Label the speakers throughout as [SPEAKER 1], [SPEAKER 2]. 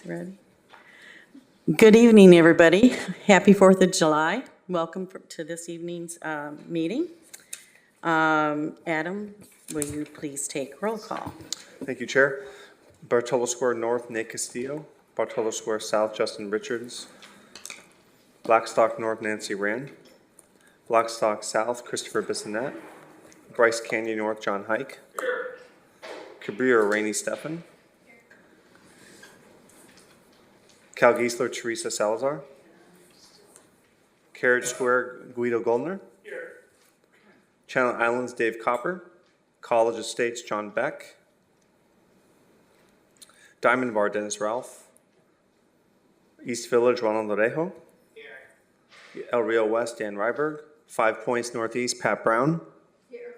[SPEAKER 1] Ready? Good evening, everybody. Happy 4th of July. Welcome to this evening's meeting. Adam, will you please take roll call?
[SPEAKER 2] Thank you, Chair. Bartolo Square North, Nate Castillo. Bartolo Square South, Justin Richards. Blackstock North, Nancy Rand. Blackstock South, Christopher Bissonette. Bryce Canyon North, John Hike. Cabrera Rainey Stephan. Cal Geisler, Teresa Salazar. Carriage Square, Guido Goldner. Channel Islands, Dave Copper. College Estates, John Beck. Diamond Bar, Dennis Ralph. East Village, Ronald Orejo. El Rio West, Dan Ryberg. 5 Points Northeast, Pat Brown. Here.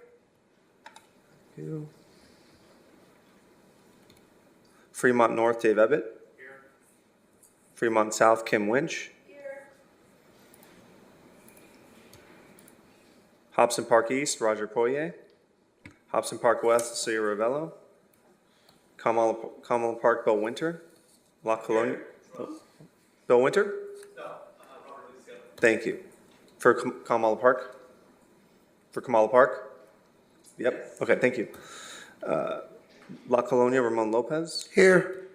[SPEAKER 2] Fremont North, Dave Ebbett. Here. Fremont South, Kim Winch. Here. Hobson Park East, Roger Poirier. Hobson Park West, Cecilia Ravello. Kamala Park, Bill Winter. La Colonia. Bill Winter? No. Thank you. For Kamala Park? For Kamala Park? Yep. Okay, thank you. La Colonia, Ramon Lopez.
[SPEAKER 3] Here.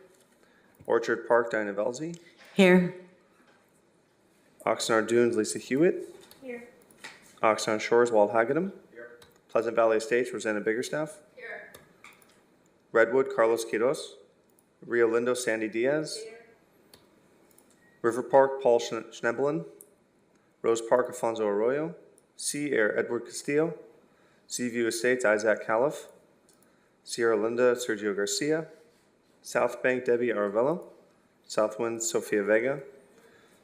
[SPEAKER 2] Orchard Park, Diana Velzi.
[SPEAKER 1] Here.
[SPEAKER 2] Oxnard Dunes, Lisa Hewitt.
[SPEAKER 1] Here.
[SPEAKER 2] Oxnard Shores, Walt Hagedem. Here. Pleasant Valley Estates, Rosanna Biggerstaff.
[SPEAKER 1] Here.
[SPEAKER 2] Redwood, Carlos Quiroz. Rio Lindo, Sandy Diaz.
[SPEAKER 1] Here.
[SPEAKER 2] River Park, Paul Schnebelin. Rose Park, Afonso Arroyo. Sea Air, Edward Castillo. Seaview Estates, Isaac Califf. Sierra Linda, Sergio Garcia. South Bank, Debbie Aravello. Southwind, Sofia Vega.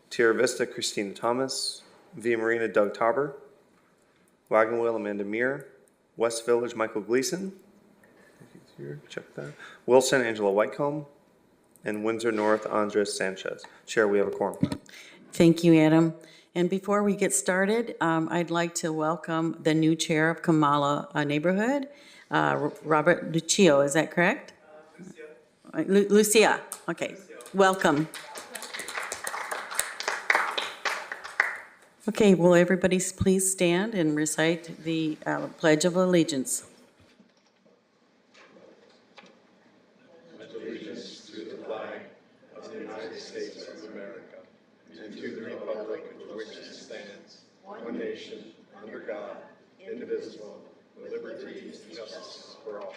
[SPEAKER 2] Tierra Vista, Christina Thomas. Via Marina, Doug Tauber. Wagon Wheel, Amanda Meir. West Village, Michael Gleason. Here, check that. Wilson, Angela Whitecomb. And Windsor North, Andres Sanchez. Chair, we have a quorum.
[SPEAKER 1] Thank you, Adam. And before we get started, I'd like to welcome the new chair of Kamala neighborhood, Robert Lucio. Is that correct? Lucia. Okay. Welcome. Okay. Will everybody please stand and recite the Pledge of Allegiance?
[SPEAKER 3] One nation, under God, indivisible, with liberty and justice for all.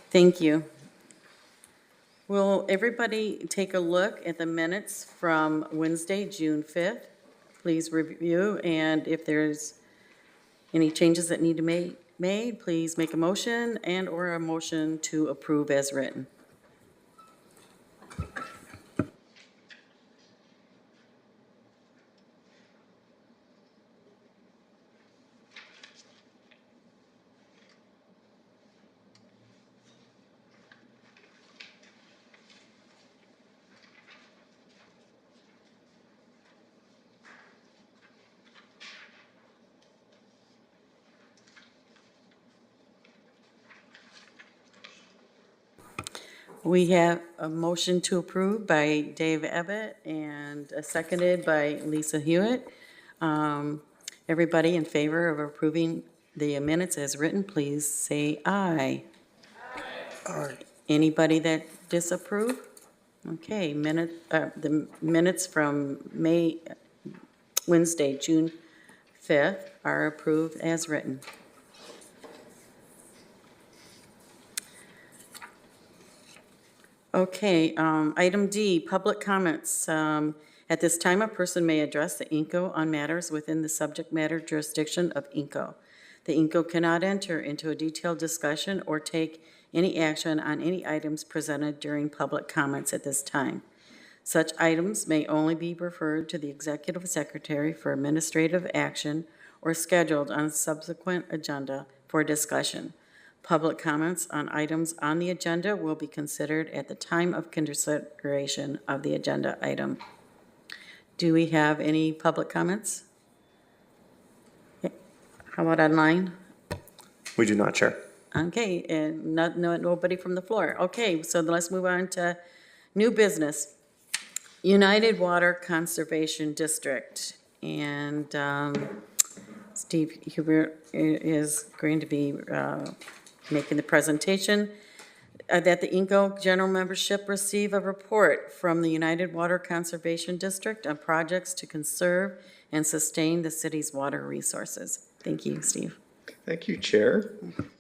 [SPEAKER 1] Thank you. Will everybody take a look at the minutes from Wednesday, June 5th? Please review, and if there's any changes that need to be made, please make a motion and/or a motion to approve as written. We have a motion to approve by Dave Ebbett and seconded by Lisa Hewitt. Everybody in favor of approving the minutes as written, please say aye.
[SPEAKER 3] Aye.
[SPEAKER 1] Anybody that disapprove? Okay, the minutes from Wednesday, June 5th are approved as written. Okay, item D, public comments. At this time, a person may address the INCO on matters within the subject matter jurisdiction of INCO. The INCO cannot enter into a detailed discussion or take any action on any items presented during public comments at this time. Such items may only be referred to the Executive Secretary for administrative action or scheduled on a subsequent agenda for discussion. Public comments on items on the agenda will be considered at the time of consideration of the agenda item. Do we have any public comments? How about online?
[SPEAKER 2] We do not, Chair.
[SPEAKER 1] Okay, and nobody from the floor. Okay, so then let's move on to new business. United Water Conservation District. And Steve Huber is going to be making the presentation. That the INCO general membership receive a report from the United Water Conservation District on projects to conserve and sustain the city's water resources. Thank you, Steve.
[SPEAKER 4] Thank you, Chair,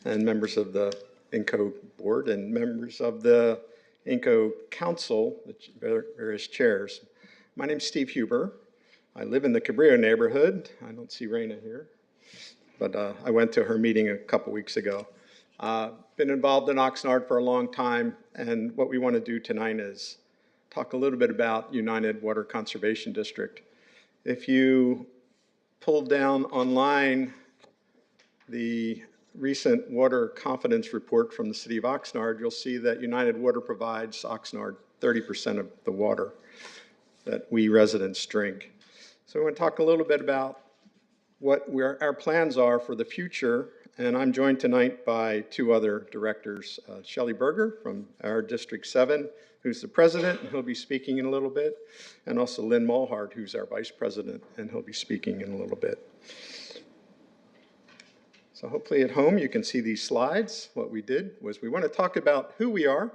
[SPEAKER 4] and members of the INCO Board and members of the INCO Council, the various chairs. My name's Steve Huber. I live in the Cabrillo neighborhood. I don't see Raina here, but I went to her meeting a couple weeks ago. Been involved in Oxnard for a long time, and what we want to do tonight is talk a little bit about United Water Conservation District. If you pull down online the recent water confidence report from the city of Oxnard, you'll see that United Water provides Oxnard 30% of the water that we residents drink. So we want to talk a little bit about what our plans are for the future, and I'm joined tonight by two other directors, Shelley Berger from our District 7, who's the president, and he'll be speaking in a little bit, and also Lynn Mulhart, who's our vice president, and he'll be speaking in a little bit. So hopefully at home you can see these slides. What we did was we want to talk about who we are,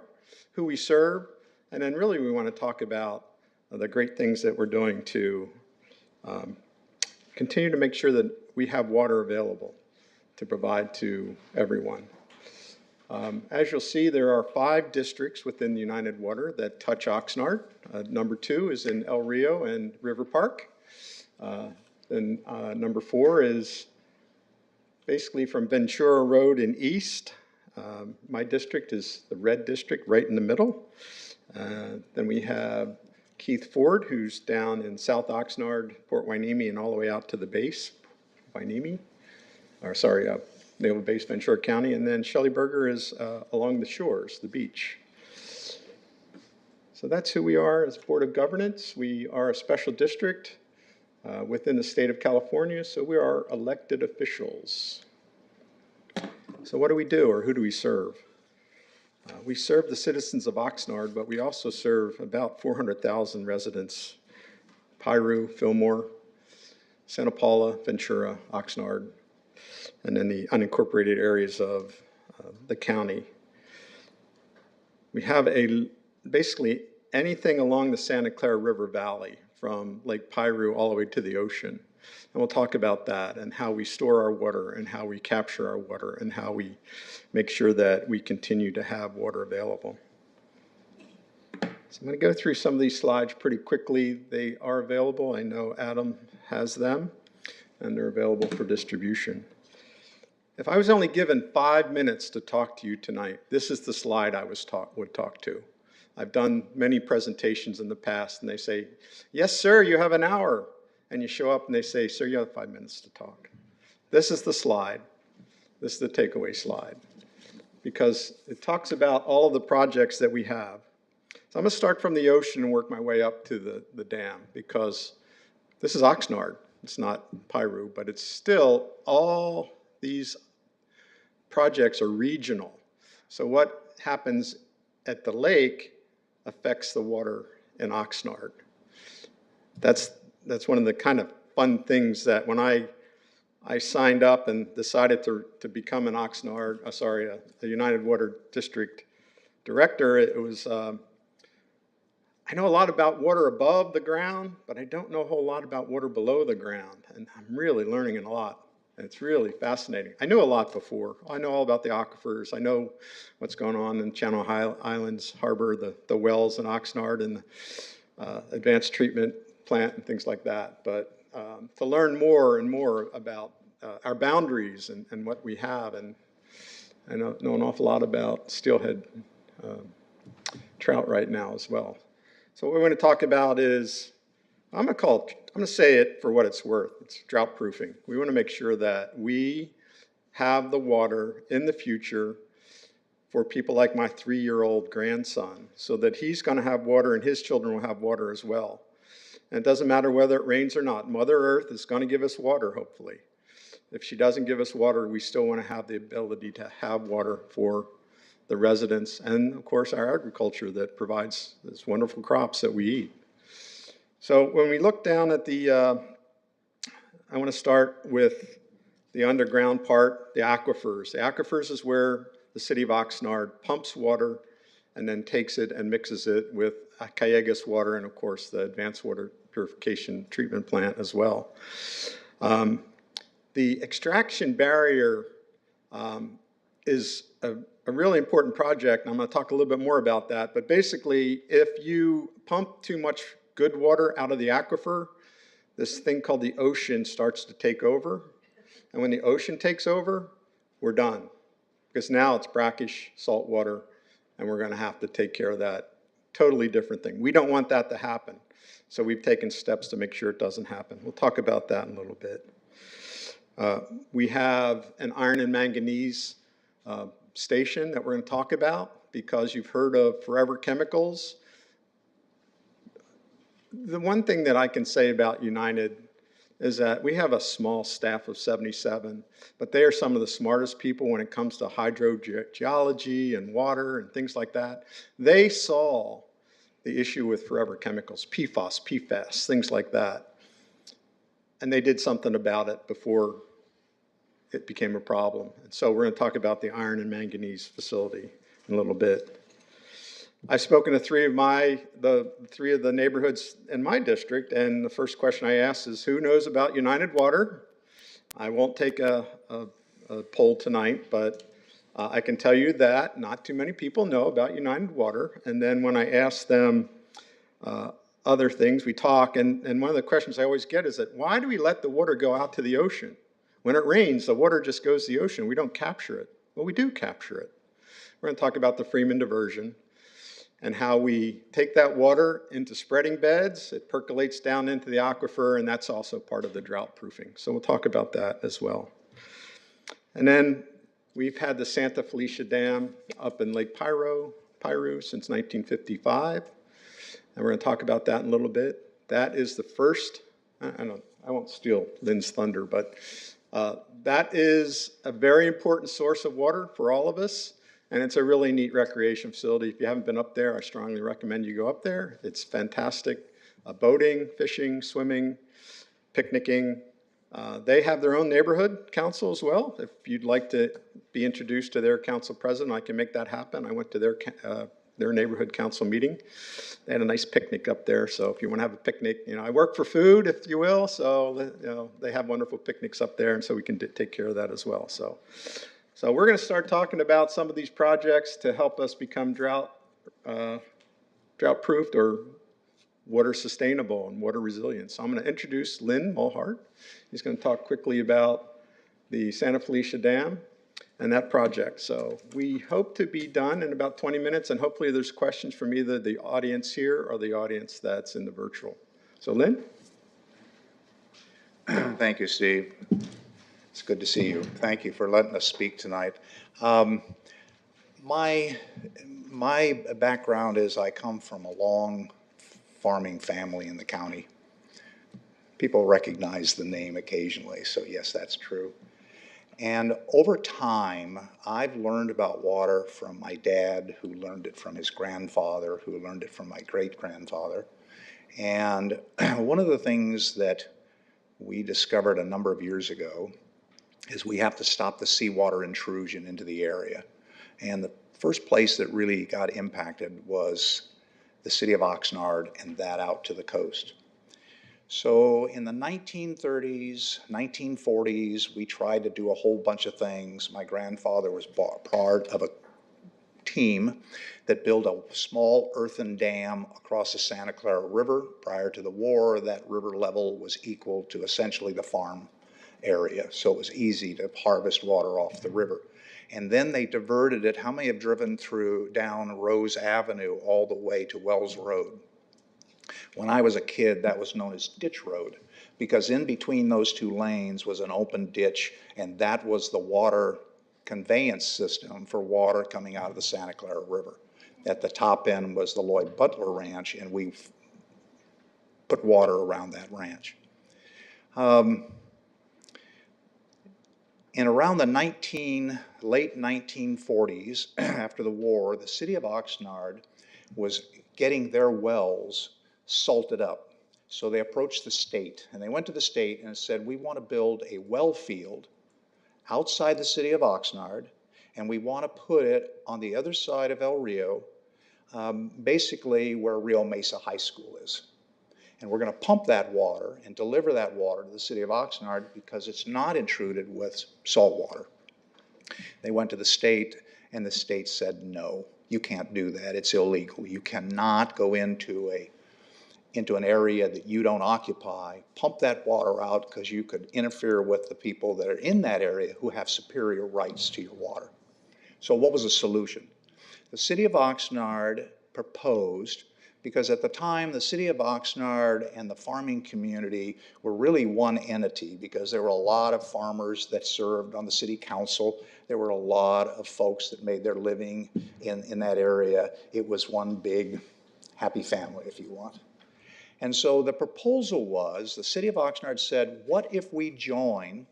[SPEAKER 4] who we serve, and then really we want to talk about the great things that we're doing to continue to make sure that we have water available to provide to everyone. As you'll see, there are 5 districts within the United Water that touch Oxnard. Number 2 is in El Rio and River Park. Then number 4 is basically from Ventura Road and east. My district is the red district right in the middle. Then we have Keith Ford, who's down in South Oxnard, Port Hueneme, and all the way out to the base, Naval Base, Ventura County. And then Shelley Berger is along the shores, the beach. So that's who we are as Board of Governance. We are a special district within the state of California, so we are elected officials. So what do we do, or who do we serve? We serve the citizens of Oxnard, but we also serve about 400,000 residents, Piru, Fillmore, Santa Paula, Ventura, Oxnard, and then the unincorporated areas of the county. We have basically anything along the Santa Clara River Valley, from Lake Piru all the way to the ocean. And we'll talk about that and how we store our water and how we capture our water and how we make sure that we continue to have water available. So I'm going to go through some of these slides pretty quickly. They are available. I know Adam has them, and they're available for distribution. If I was only given 5 minutes to talk to you tonight, this is the slide I would talk to. I've done many presentations in the past, and they say, yes, sir, you have an hour. And you show up and they say, sir, you have 5 minutes to talk. This is the slide. This is the takeaway slide, because it talks about all of the projects that we have. So I'm going to start from the ocean and work my way up to the dam, because this is Oxnard. It's not Piru, but it's still, all these projects are regional. So what happens at the lake affects the water in Oxnard. That's one of the kind of fun things that when I signed up and decided to become an a United Water District Director, it was, I know a lot about water above the ground, but I don't know a whole lot about water below the ground, and I'm really learning a lot. It's really fascinating. I knew a lot before. I know all about the aquifers. I know what's going on in Channel Islands Harbor, the wells in Oxnard, and the advanced treatment plant and things like that. But to learn more and more about our boundaries and what we have, and I know an awful lot about steelhead trout right now as well. So what we're going to talk about is, I'm going to say it for what it's worth. It's drought proofing. We want to make sure that we have the water in the future for people like my 3-year-old grandson, so that he's going to have water and his children will have water as well. And it doesn't matter whether it rains or not. Mother Earth is going to give us water, hopefully. If she doesn't give us water, we still want to have the ability to have water for the residents and, of course, our agriculture that provides these wonderful crops that we eat. So when we look down at the, I want to start with the underground part, the aquifers. The aquifers is where the city of Oxnard pumps water and then takes it and mixes it with Callegas water and, of course, the advanced water purification treatment plant as well. The extraction barrier is a really important project, and I'm going to talk a little bit more about that. But basically, if you pump too much good water out of the aquifer, this thing called the ocean starts to take over. And when the ocean takes over, we're done. Because now it's brackish salt water, and we're going to have to take care of that. Totally different thing. We don't want that to happen. So we've taken steps to make sure it doesn't happen. We'll talk about that in a little bit. We have an iron and manganese station that we're going to talk about because you've heard of Forever Chemicals. The one thing that I can say about United is that we have a small staff of 77, but they are some of the smartest people when it comes to hydrogeology and water and things like that. They saw the issue with Forever Chemicals, PFAS, PFAS, things like that. And they did something about it before it became a problem. And so we're going to talk about the iron and manganese facility in a little bit. I've spoken to three of the neighborhoods in my district, and the first question I asked is, who knows about United Water? I won't take a poll tonight, but I can tell you that not too many people know about United Water. And then when I ask them other things, we talk, and one of the questions I always get is that, why do we let the water go out to the ocean? When it rains, the water just goes to the ocean. We don't capture it. Well, we do capture it. We're going to talk about the Freeman diversion and how we take that water into spreading beds. It percolates down into the aquifer, and that's also part of the drought proofing. So we'll talk about that as well. And then we've had the Santa Felicia Dam up in Lake Piru since 1955. And we're going to talk about that in a little bit. That is the first, I won't steal Lynn's thunder, but that is a very important source of water for all of us, and it's a really neat recreation facility. If you haven't been up there, I strongly recommend you go up there. It's fantastic. Boating, fishing, swimming, picnicking. They have their own neighborhood council as well. If you'd like to be introduced to their council president, I can make that happen. I went to their neighborhood council meeting. They had a nice picnic up there, so if you want to have a picnic, I work for food, if you will, so they have wonderful picnics up there, and so we can take care of that as well. So we're going to start talking about some of these projects to help us become drought-proofed or water sustainable and water resilient. So I'm going to introduce Lynn Mulhart. He's going to talk quickly about the Santa Felicia Dam and that project. So we hope to be done in about 20 minutes, and hopefully there's questions from either the audience here or the audience that's in the virtual. So Lynn?
[SPEAKER 5] Thank you, Steve. It's good to see you. Thank you for letting us speak tonight. My background is I come from a long farming family in the county. People recognize the name occasionally, so yes, that's true. And over time, I've learned about water from my dad, who learned it from his grandfather, who learned it from my great-grandfather. And one of the things that we discovered a number of years ago is we have to stop the seawater intrusion into the area. And the first place that really got impacted was the city of Oxnard and that out to the coast. So in the 1930s, 1940s, we tried to do a whole bunch of things. My grandfather was part of a team that built a small earthen dam across the Santa Clara River. Prior to the war, that river level was equal to essentially the farm area, so it was easy to harvest water off the river. And then they diverted it. How many have driven down Rose Avenue all the way to Wells Road? When I was a kid, that was known as Ditch Road, because in between those two lanes was an open ditch, and that was the water conveyance system for water coming out of the Santa Clara River. At the top end was the Lloyd Butler Ranch, and we put water around that ranch. And around the late 1940s, after the war, the city of Oxnard was getting their wells salted up. So they approached the state, and they went to the state and said, we want to build a well field outside the city of Oxnard, and we want to put it on the other side of El Rio, basically where Rio Mesa High School is. And we're going to pump that water and deliver that water to the city of Oxnard because it's not intruded with salt water. They went to the state, and the state said, no, you can't do that. It's illegal. You cannot go into an area that you don't occupy, pump that water out, because you could interfere with the people that are in that area who have superior rights to your water. So what was the solution? The city of Oxnard proposed, because at the time the city of Oxnard and the farming community were really one entity, because there were a lot of farmers that served on the city council. There were a lot of folks that made their living in that area. It was one big happy family, if you want. And so the proposal was, the city of Oxnard said, what if we join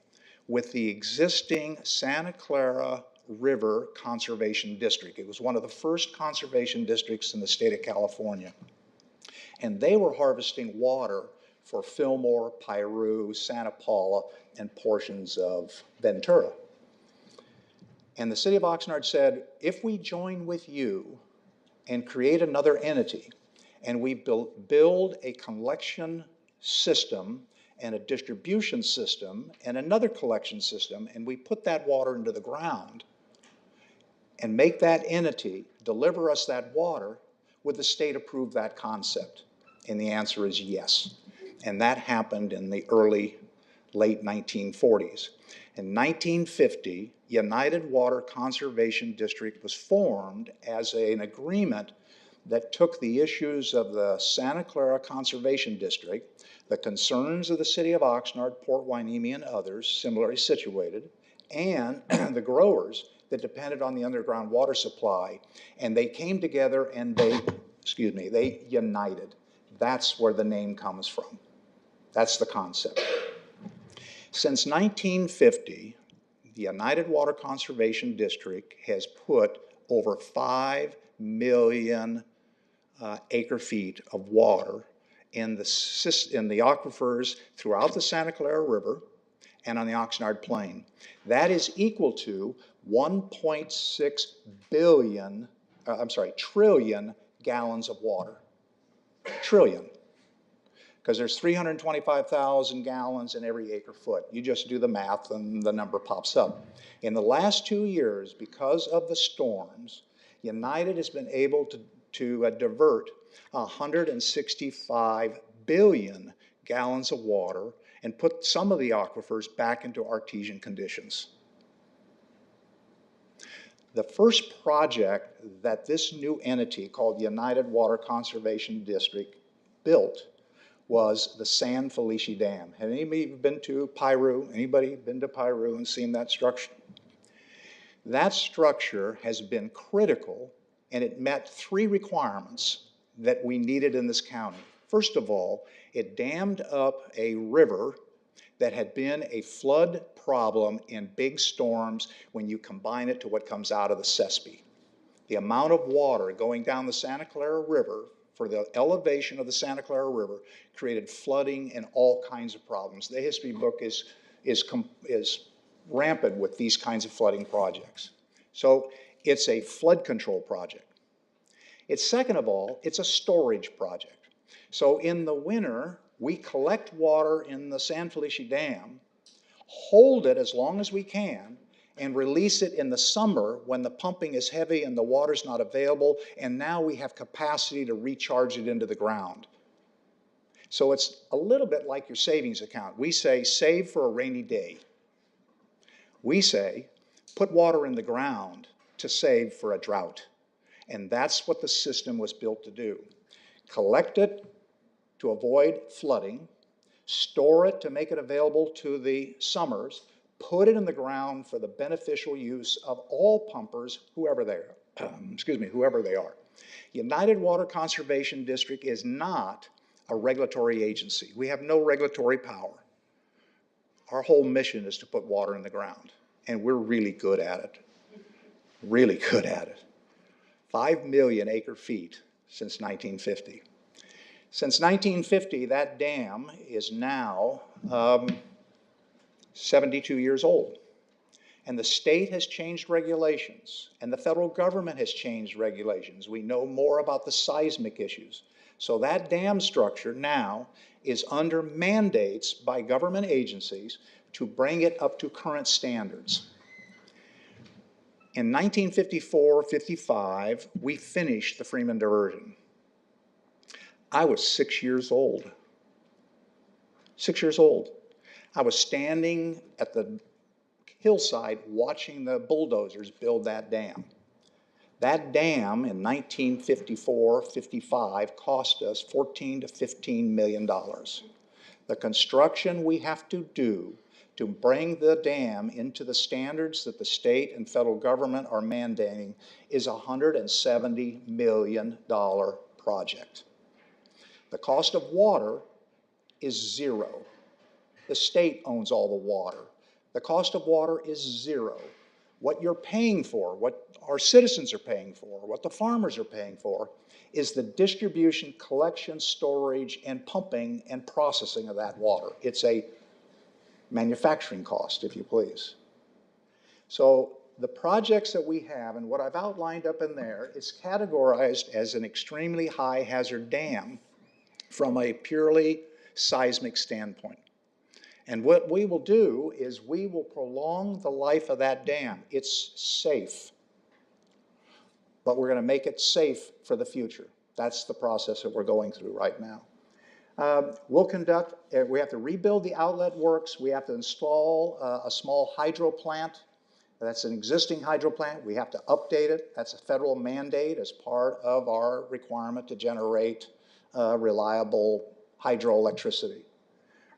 [SPEAKER 5] with the existing Santa Clara River Conservation District? It was one of the first conservation districts in the state of California. And they were harvesting water for Fillmore, Piru, Santa Paula, and portions of Ventura. And the city of Oxnard said, if we join with you and create another entity, and we build a collection system and a distribution system and another collection system, and we put that water into the ground and make that entity deliver us that water, would the state approve that concept? And the answer is yes. And that happened in the late 1940s. In 1950, United Water Conservation District was formed as an agreement that took the issues of the Santa Clara Conservation District, the concerns of the city of Oxnard, Port Hueneme, and others similarly situated, and the growers that depended on the underground water supply, and they came together and they united. That's where the name comes from. That's the concept. Since 1950, the United Water Conservation District has put over 5 million acre feet of water in the aquifers throughout the Santa Clara River and on the Oxnard Plain. That is equal to 1.6 trillion gallons of water. Trillion. Because there's 325,000 gallons in every acre foot. You just do the math and the number pops up. In the last 2 years, because of the storms, United has been able to divert 165 billion gallons of water and put some of the aquifers back into artesian conditions. The first project that this new entity called United Water Conservation District built was the San Felice Dam. Have anybody been to Piru? Anybody been to Piru and seen that structure? That structure has been critical, and it met 3 requirements that we needed in this county. First of all, it dammed up a river that had been a flood problem in big storms when you combine it to what comes out of the Sespe. The amount of water going down the Santa Clara River for the elevation of the Santa Clara River created flooding and all kinds of problems. The history book is rampant with these kinds of flooding projects. So it's a flood control project. Second of all, it's a storage project. So in the winter, we collect water in the San Felice Dam, hold it as long as we can, and release it in the summer when the pumping is heavy and the water's not available, and now we have capacity to recharge it into the ground. So it's a little bit like your savings account. We say, save for a rainy day. We say, put water in the ground to save for a drought. And that's what the system was built to do. Collect it to avoid flooding, store it to make it available to the summers, put it in the ground for the beneficial use of all pumpers, whoever they are. United Water Conservation District is not a regulatory agency. We have no regulatory power. Our whole mission is to put water in the ground. and we're really good at it. Really good at it. 5 million acre-feet since 1950. Since 1950, that dam is now 72 years old. And the state has changed regulations, and the federal government has changed regulations. We know more about the seismic issues. So that dam structure now is under mandates by government agencies to bring it up to current standards. In 1954-55, we finished the Freeman diversion. I was 6 years old. 6 years old. I was standing at the hillside watching the bulldozers build that dam. That dam in 1954-55 cost us $14 to $15 million. The construction we have to do to bring the dam into the standards that the state and federal government are mandating is a $170 million project. The cost of water is zero. The state owns all the water. The cost of water is zero. What you're paying for, what our citizens are paying for, what the farmers are paying for, is the distribution, collection, storage, and pumping and processing of that water. It's a manufacturing cost, if you please. So the projects that we have and what I've outlined up in there is categorized as an extremely high hazard dam from a purely seismic standpoint. And what we will do is we will prolong the life of that dam. It's safe, but we're going to make it safe for the future. That's the process that we're going through right now. We have to rebuild the outlet works. We have to install a small hydro plant. That's an existing hydro plant. We have to update it. That's a federal mandate as part of our requirement to generate reliable hydroelectricity.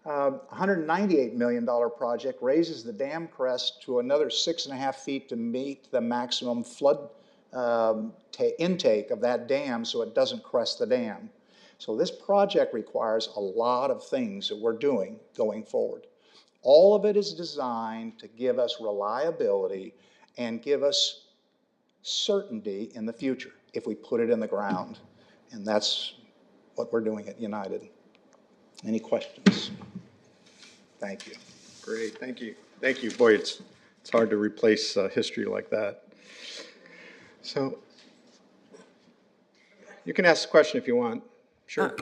[SPEAKER 5] $198 million project raises the dam crest to another 6.5 feet to meet the maximum flood intake of that dam so it doesn't crest the dam. So this project requires a lot of things that we're doing going forward. All of it is designed to give us reliability and give us certainty in the future if we put it in the ground. And that's what we're doing at United. Any questions? Thank you.
[SPEAKER 4] Great, thank you. Thank you. Boy, it's hard to replace history like that. So you can ask a question if you want. Sure.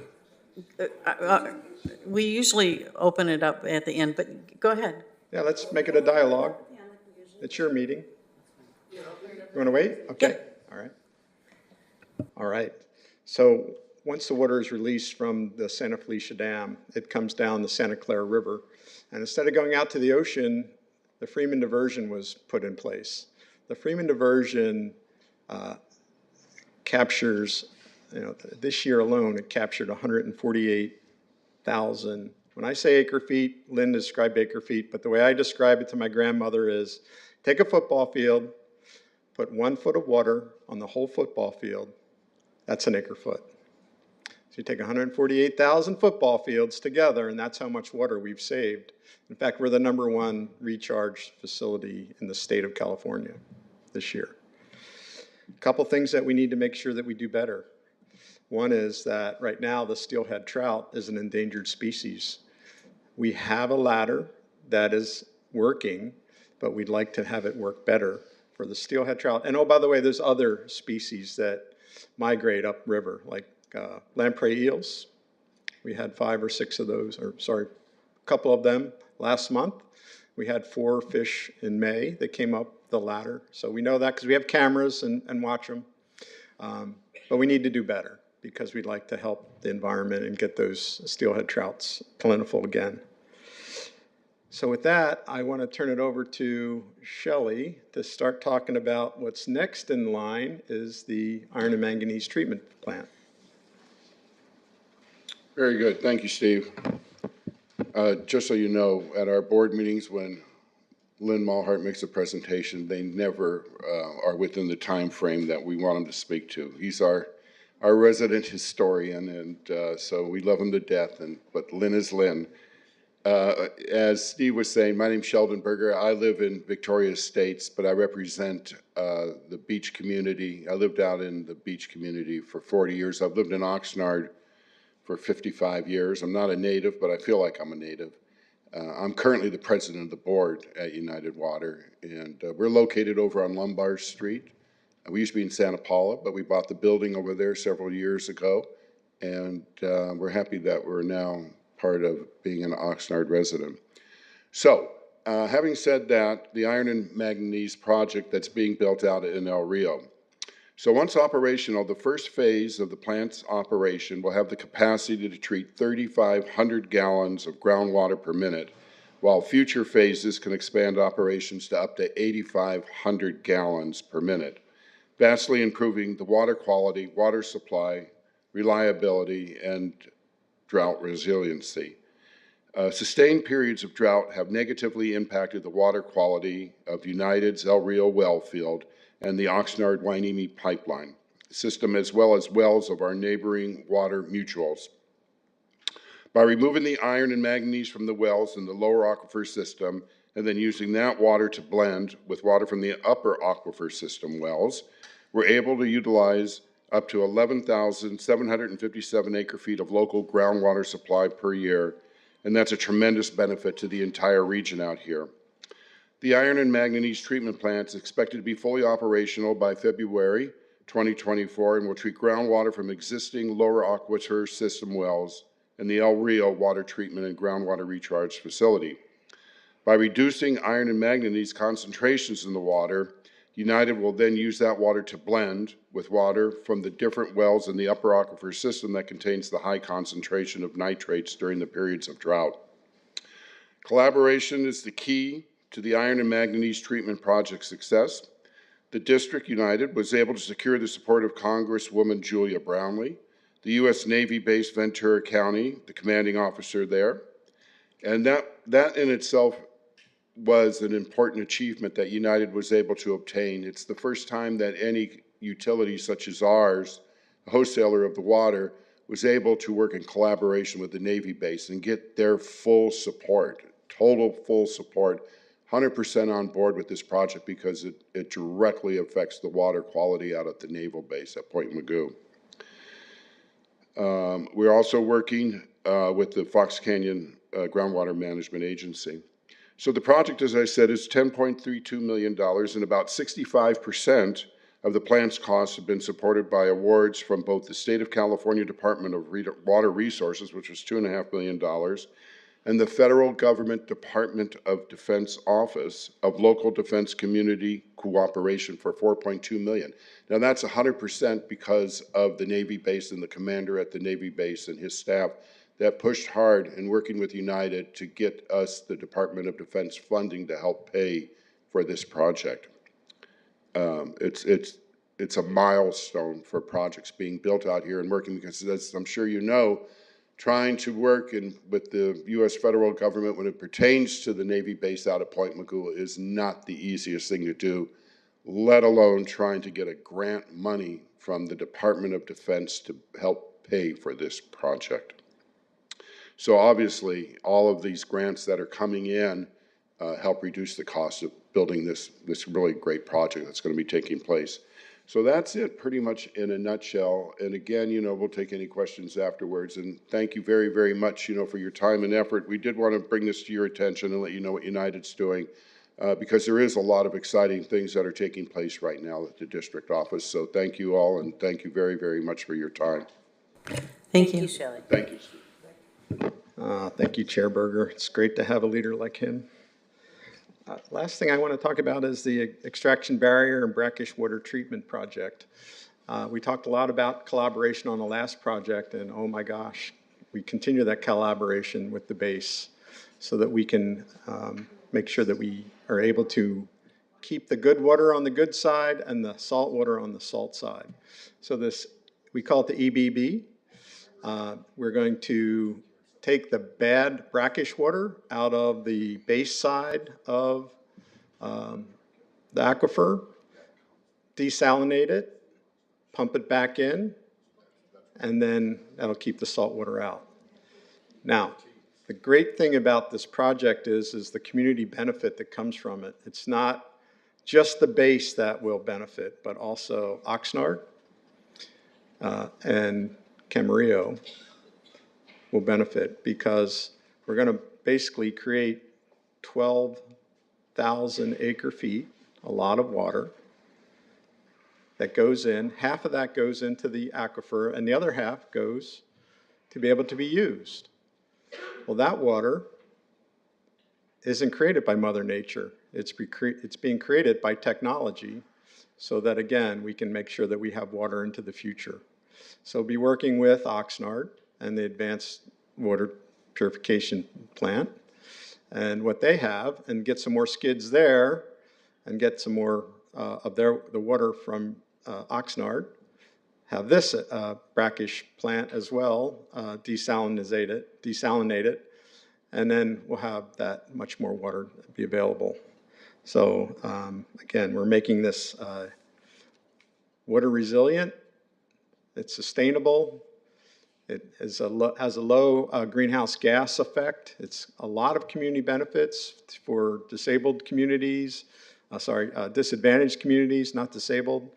[SPEAKER 1] We usually open it up at the end, but go ahead.
[SPEAKER 4] Yeah, let's make it a dialogue. It's your meeting. You want to wait? Okay. All right. All right. So once the water is released from the Santa Felicia Dam, it comes down the Santa Clara River. And instead of going out to the ocean, the Freeman diversion was put in place. The Freeman diversion captures, this year alone, it captured 148,000. When I say acre feet, Lynn described acre feet, but the way I describe it to my grandmother is take a football field, put 1 foot of water on the whole football field. That's an acre foot. So you take 148,000 football fields together, and that's how much water we've saved. In fact, we're the #1 recharge facility in the state of California this year. A couple things that we need to make sure that we do better. One is that right now the steelhead trout is an endangered species. We have a ladder that is working, but we'd like to have it work better for the steelhead trout. And oh, by the way, there's other species that migrate upriver, like lamprey eels. We had 5 or 6 of those, a couple of them last month. We had 4 fish in May that came up the ladder. So we know that because we have cameras and watch them. But we need to do better because we'd like to help the environment and get those steelhead trouts plentiful again. So with that, I want to turn it over to Shelley to start talking about what's next in line is the iron and manganese treatment plant.
[SPEAKER 6] Very good. Thank you, Steve. Just so you know, at our board meetings, when Lynn Mulhart makes a presentation, they never are within the time frame that we want him to speak to. He's our resident historian, and so we love him to death. But Lynn is Lynn. As Steve was saying, my name's Sheldon Berger. I live in Victoria Estates, but I represent the beach community. I lived out in the beach community for 40 years. I've lived in Oxnard for 55 years. I'm not a native, but I feel like I'm a native. I'm currently the president of the board at United Water, and we're located over on Lombard Street. We used to be in Santa Paula, but we bought the building over there several years ago, and we're happy that we're now part of being an Oxnard resident. So, having said that, the iron and manganese project that's being built out in El Rio. So once operational, the first phase of the plant's operation will have the capacity to treat 3,500 gallons of groundwater per minute, while future phases can expand operations to up to 8,500 gallons per minute, vastly improving the water quality, water supply, reliability, and drought resiliency. Sustained periods of drought have negatively impacted the water quality of United's El Rio well field and the Oxnard-Hueneme pipeline system, as well as wells of our neighboring water mutuals. By removing the iron and manganese from the wells in the lower aquifer system and then using that water to blend with water from the upper aquifer system wells, we're able to utilize up to 11,757 acre-feet of local groundwater supply per year, and that's a tremendous benefit to the entire region out here. The iron and manganese treatment plant is expected to be fully operational by February 2024 and will treat groundwater from existing lower aquifer system wells in the El Rio water treatment and groundwater recharge facility. By reducing iron and manganese concentrations in the water, United will then use that water to blend with water from the different wells in the upper aquifer system that contains the high concentration of nitrates during the periods of drought. Collaboration is the key to the iron and manganese treatment project's success. The district, United, was able to secure the support of Congresswoman Julia Brownley, the U.S. Navy-based Ventura County, the commanding officer there, and that in itself was an important achievement that United was able to obtain. It's the first time that any utility such as ours, a wholesaler of the water, was able to work in collaboration with the Navy base and get their full support, total full support, 100% on board with this project because it directly affects the water quality out at the naval base at Point Mugu. We're also working with the Fox Canyon Groundwater Management Agency. So the project, as I said, is $10.32 million, and about 65% of the plant's costs have been supported by awards from both the State of California Department of Water Resources, which was $2.5 million, and the Federal Government Department of Defense Office of Local Defense Community Cooperation for $4.2 million. Now that's 100% because of the Navy base and the commander at the Navy base and his staff that pushed hard in working with United to get us the Department of Defense funding to help pay for this project. It's a milestone for projects being built out here and working because, as I'm sure you know, trying to work with the U.S. federal government when it pertains to the Navy base out at Point Mugu is not the easiest thing to do, let alone trying to get a grant money from the Department of Defense to help pay for this project. So obviously, all of these grants that are coming in help reduce the cost of building this really great project that's going to be taking place. So that's it pretty much in a nutshell. And again, we'll take any questions afterwards. And thank you very, very much, for your time and effort. We did want to bring this to your attention and let you know what United's doing because there is a lot of exciting things that are taking place right now at the district office. So thank you all, and thank you very, very much for your time.
[SPEAKER 1] Thank you.
[SPEAKER 7] Shelley.
[SPEAKER 6] Thank you, Steve.
[SPEAKER 4] Thank you, Chair Berger. It's great to have a leader like him. Last thing I want to talk about is the extraction barrier and brackish water treatment project. We talked a lot about collaboration on the last project, and oh my gosh, we continue that collaboration with the base so that we can make sure that we are able to keep the good water on the good side and the salt water on the salt side. So we call it the EBB. We're going to take the bad brackish water out of the base side of the aquifer, desalinate it, pump it back in, and then that'll keep the salt water out. Now, The great thing about this project is the community benefit that comes from it. It's not just the base that will benefit, but also Oxnard and Camarillo will benefit, because we're going to basically create 12,000 acre feet, a lot of water that goes in. Half of that goes into the aquifer, and the other half goes to be able to be used. Well, that water isn't created by Mother Nature. It's being created by technology, so that, again, we can make sure that we have water into the future. So we'll be working with Oxnard and the Advanced Water Purification Plant and what they have, and get some more skids there and get some more of the water from Oxnard. Have this brackish plant as well, desalinate it, and then we'll have that much more water be available. So again, we're making this water resilient. It's sustainable. It has a low greenhouse gas effect. It's a lot of community benefits for disabled communities, disadvantaged communities, not disabled,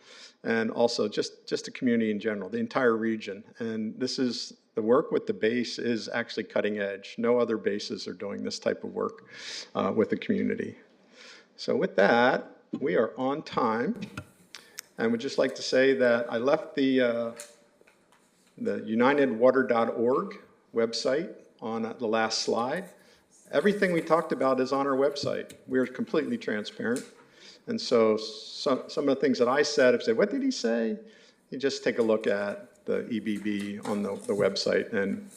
[SPEAKER 4] and also just the community in general, the entire region. And this is, the work with the base is actually cutting edge. No other bases are doing this type of work with the community. So with that, we are on time. And would just like to say that I left the unitedwater.org website on the last slide. Everything we talked about is on our website. We're completely transparent. And so some of the things that I said, if you say, what did he say? You just take a look at the EBB on the website, and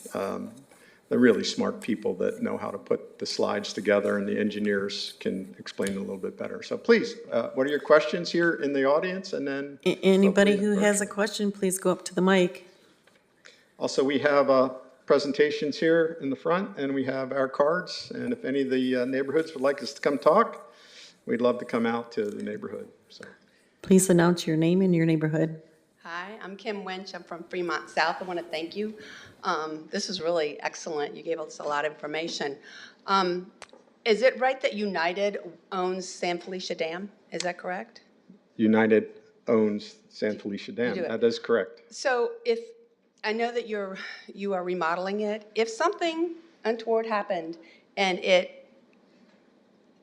[SPEAKER 4] they're really smart people that know how to put the slides together, and the engineers can explain it a little bit better. So please, what are your questions here in the audience? And then
[SPEAKER 1] Anybody who has a question, please go up to the mic.
[SPEAKER 4] Also, we have presentations here in the front, and we have our cards. And if any of the neighborhoods would like us to come talk, we'd love to come out to the neighborhood. So,
[SPEAKER 1] Please announce your name and your neighborhood.
[SPEAKER 7] Hi, I'm Kim Winch. I'm from Fremont South. I want to thank you. This is really excellent. You gave us a lot of information. Is it right that United owns San Felicia Dam? Is that correct?
[SPEAKER 4] United owns San Felicia Dam.
[SPEAKER 7] do it.
[SPEAKER 4] That is correct.
[SPEAKER 7] So if, I know that you are remodeling it. If something untoward happened and it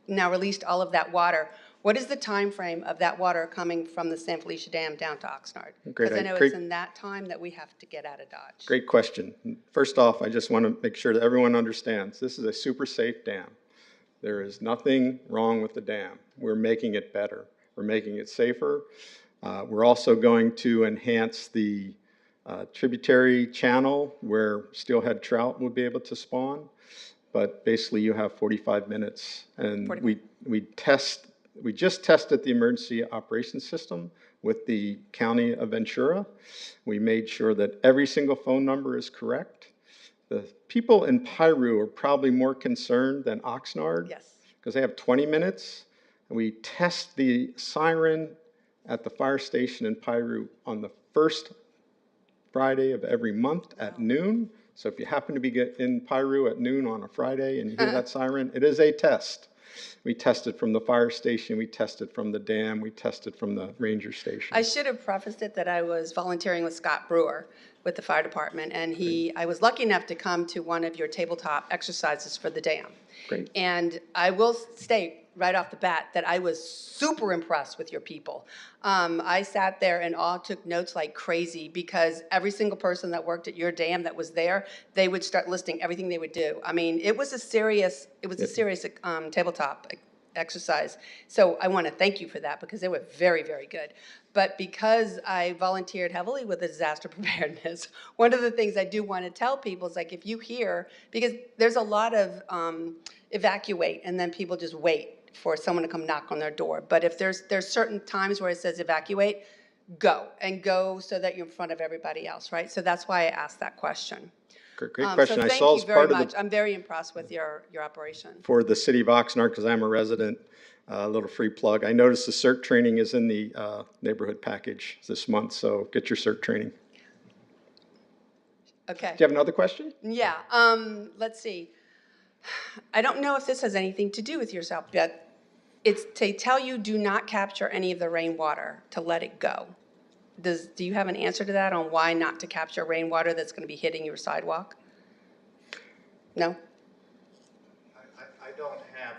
[SPEAKER 7] now released all of that water, what is the time frame of that water coming from the San Felicia Dam down to Oxnard? Because I know it's in that time that we have to get out of Dodge.
[SPEAKER 4] Great question. First off, I just want to make sure that everyone understands this is a super safe dam. There is nothing wrong with the dam. We're making it better. We're making it safer. We're also going to enhance the tributary channel where steelhead trout will be able to spawn. But basically, you have 45 minutes. And we just tested the emergency operations system with the county of Ventura. We made sure that every single phone number is correct. The people in Piru are probably more concerned than Oxnard.
[SPEAKER 7] Yes.
[SPEAKER 4] Because they have 20 minutes. And we test the siren at the fire station in Piru on the first Friday of every month at noon. So if you happen to be in Piru at noon on a Friday and you hear that siren, it is a test. We tested from the fire station, we tested from the dam, we tested from the ranger station.
[SPEAKER 7] I should have prefaced it that I was volunteering with Scott Brewer with the fire department, and I was lucky enough to come to one of your tabletop exercises for the dam.
[SPEAKER 4] Great.
[SPEAKER 7] And I will state right off the bat that I was super impressed with your people. I sat there and all took notes like crazy, because every single person that worked at your dam that was there, they would start listing everything they would do. I mean, it was a serious tabletop exercise. So I want to thank you for that, because they were very, very good. But because I volunteered heavily with the disaster preparedness, one of the things I do want to tell people is, like, if you hear, because there's a lot of evacuate, and then people just wait for someone to come knock on their door. But if there's certain times where it says evacuate, go so that you're in front of everybody else, right? So that's why I asked that question.
[SPEAKER 4] Great question.
[SPEAKER 7] So
[SPEAKER 4] I
[SPEAKER 7] thank
[SPEAKER 4] saw
[SPEAKER 7] you
[SPEAKER 4] as
[SPEAKER 7] very
[SPEAKER 4] part
[SPEAKER 7] much.
[SPEAKER 4] of the,
[SPEAKER 7] I'm very impressed with your operation.
[SPEAKER 4] for the city of Oxnard, because I'm a resident, a little free plug. I noticed the CERT training is in the neighborhood package this month, so get your CERT training.
[SPEAKER 7] Okay.
[SPEAKER 4] Do you have another question?
[SPEAKER 7] Yeah. Let's see. I don't know if this has anything to do with yourself, but it's to tell you do not capture any of the rainwater, to let it go. Do you have an answer to that on why not to capture rainwater that's going to be hitting your sidewalk? No?
[SPEAKER 5] I don't have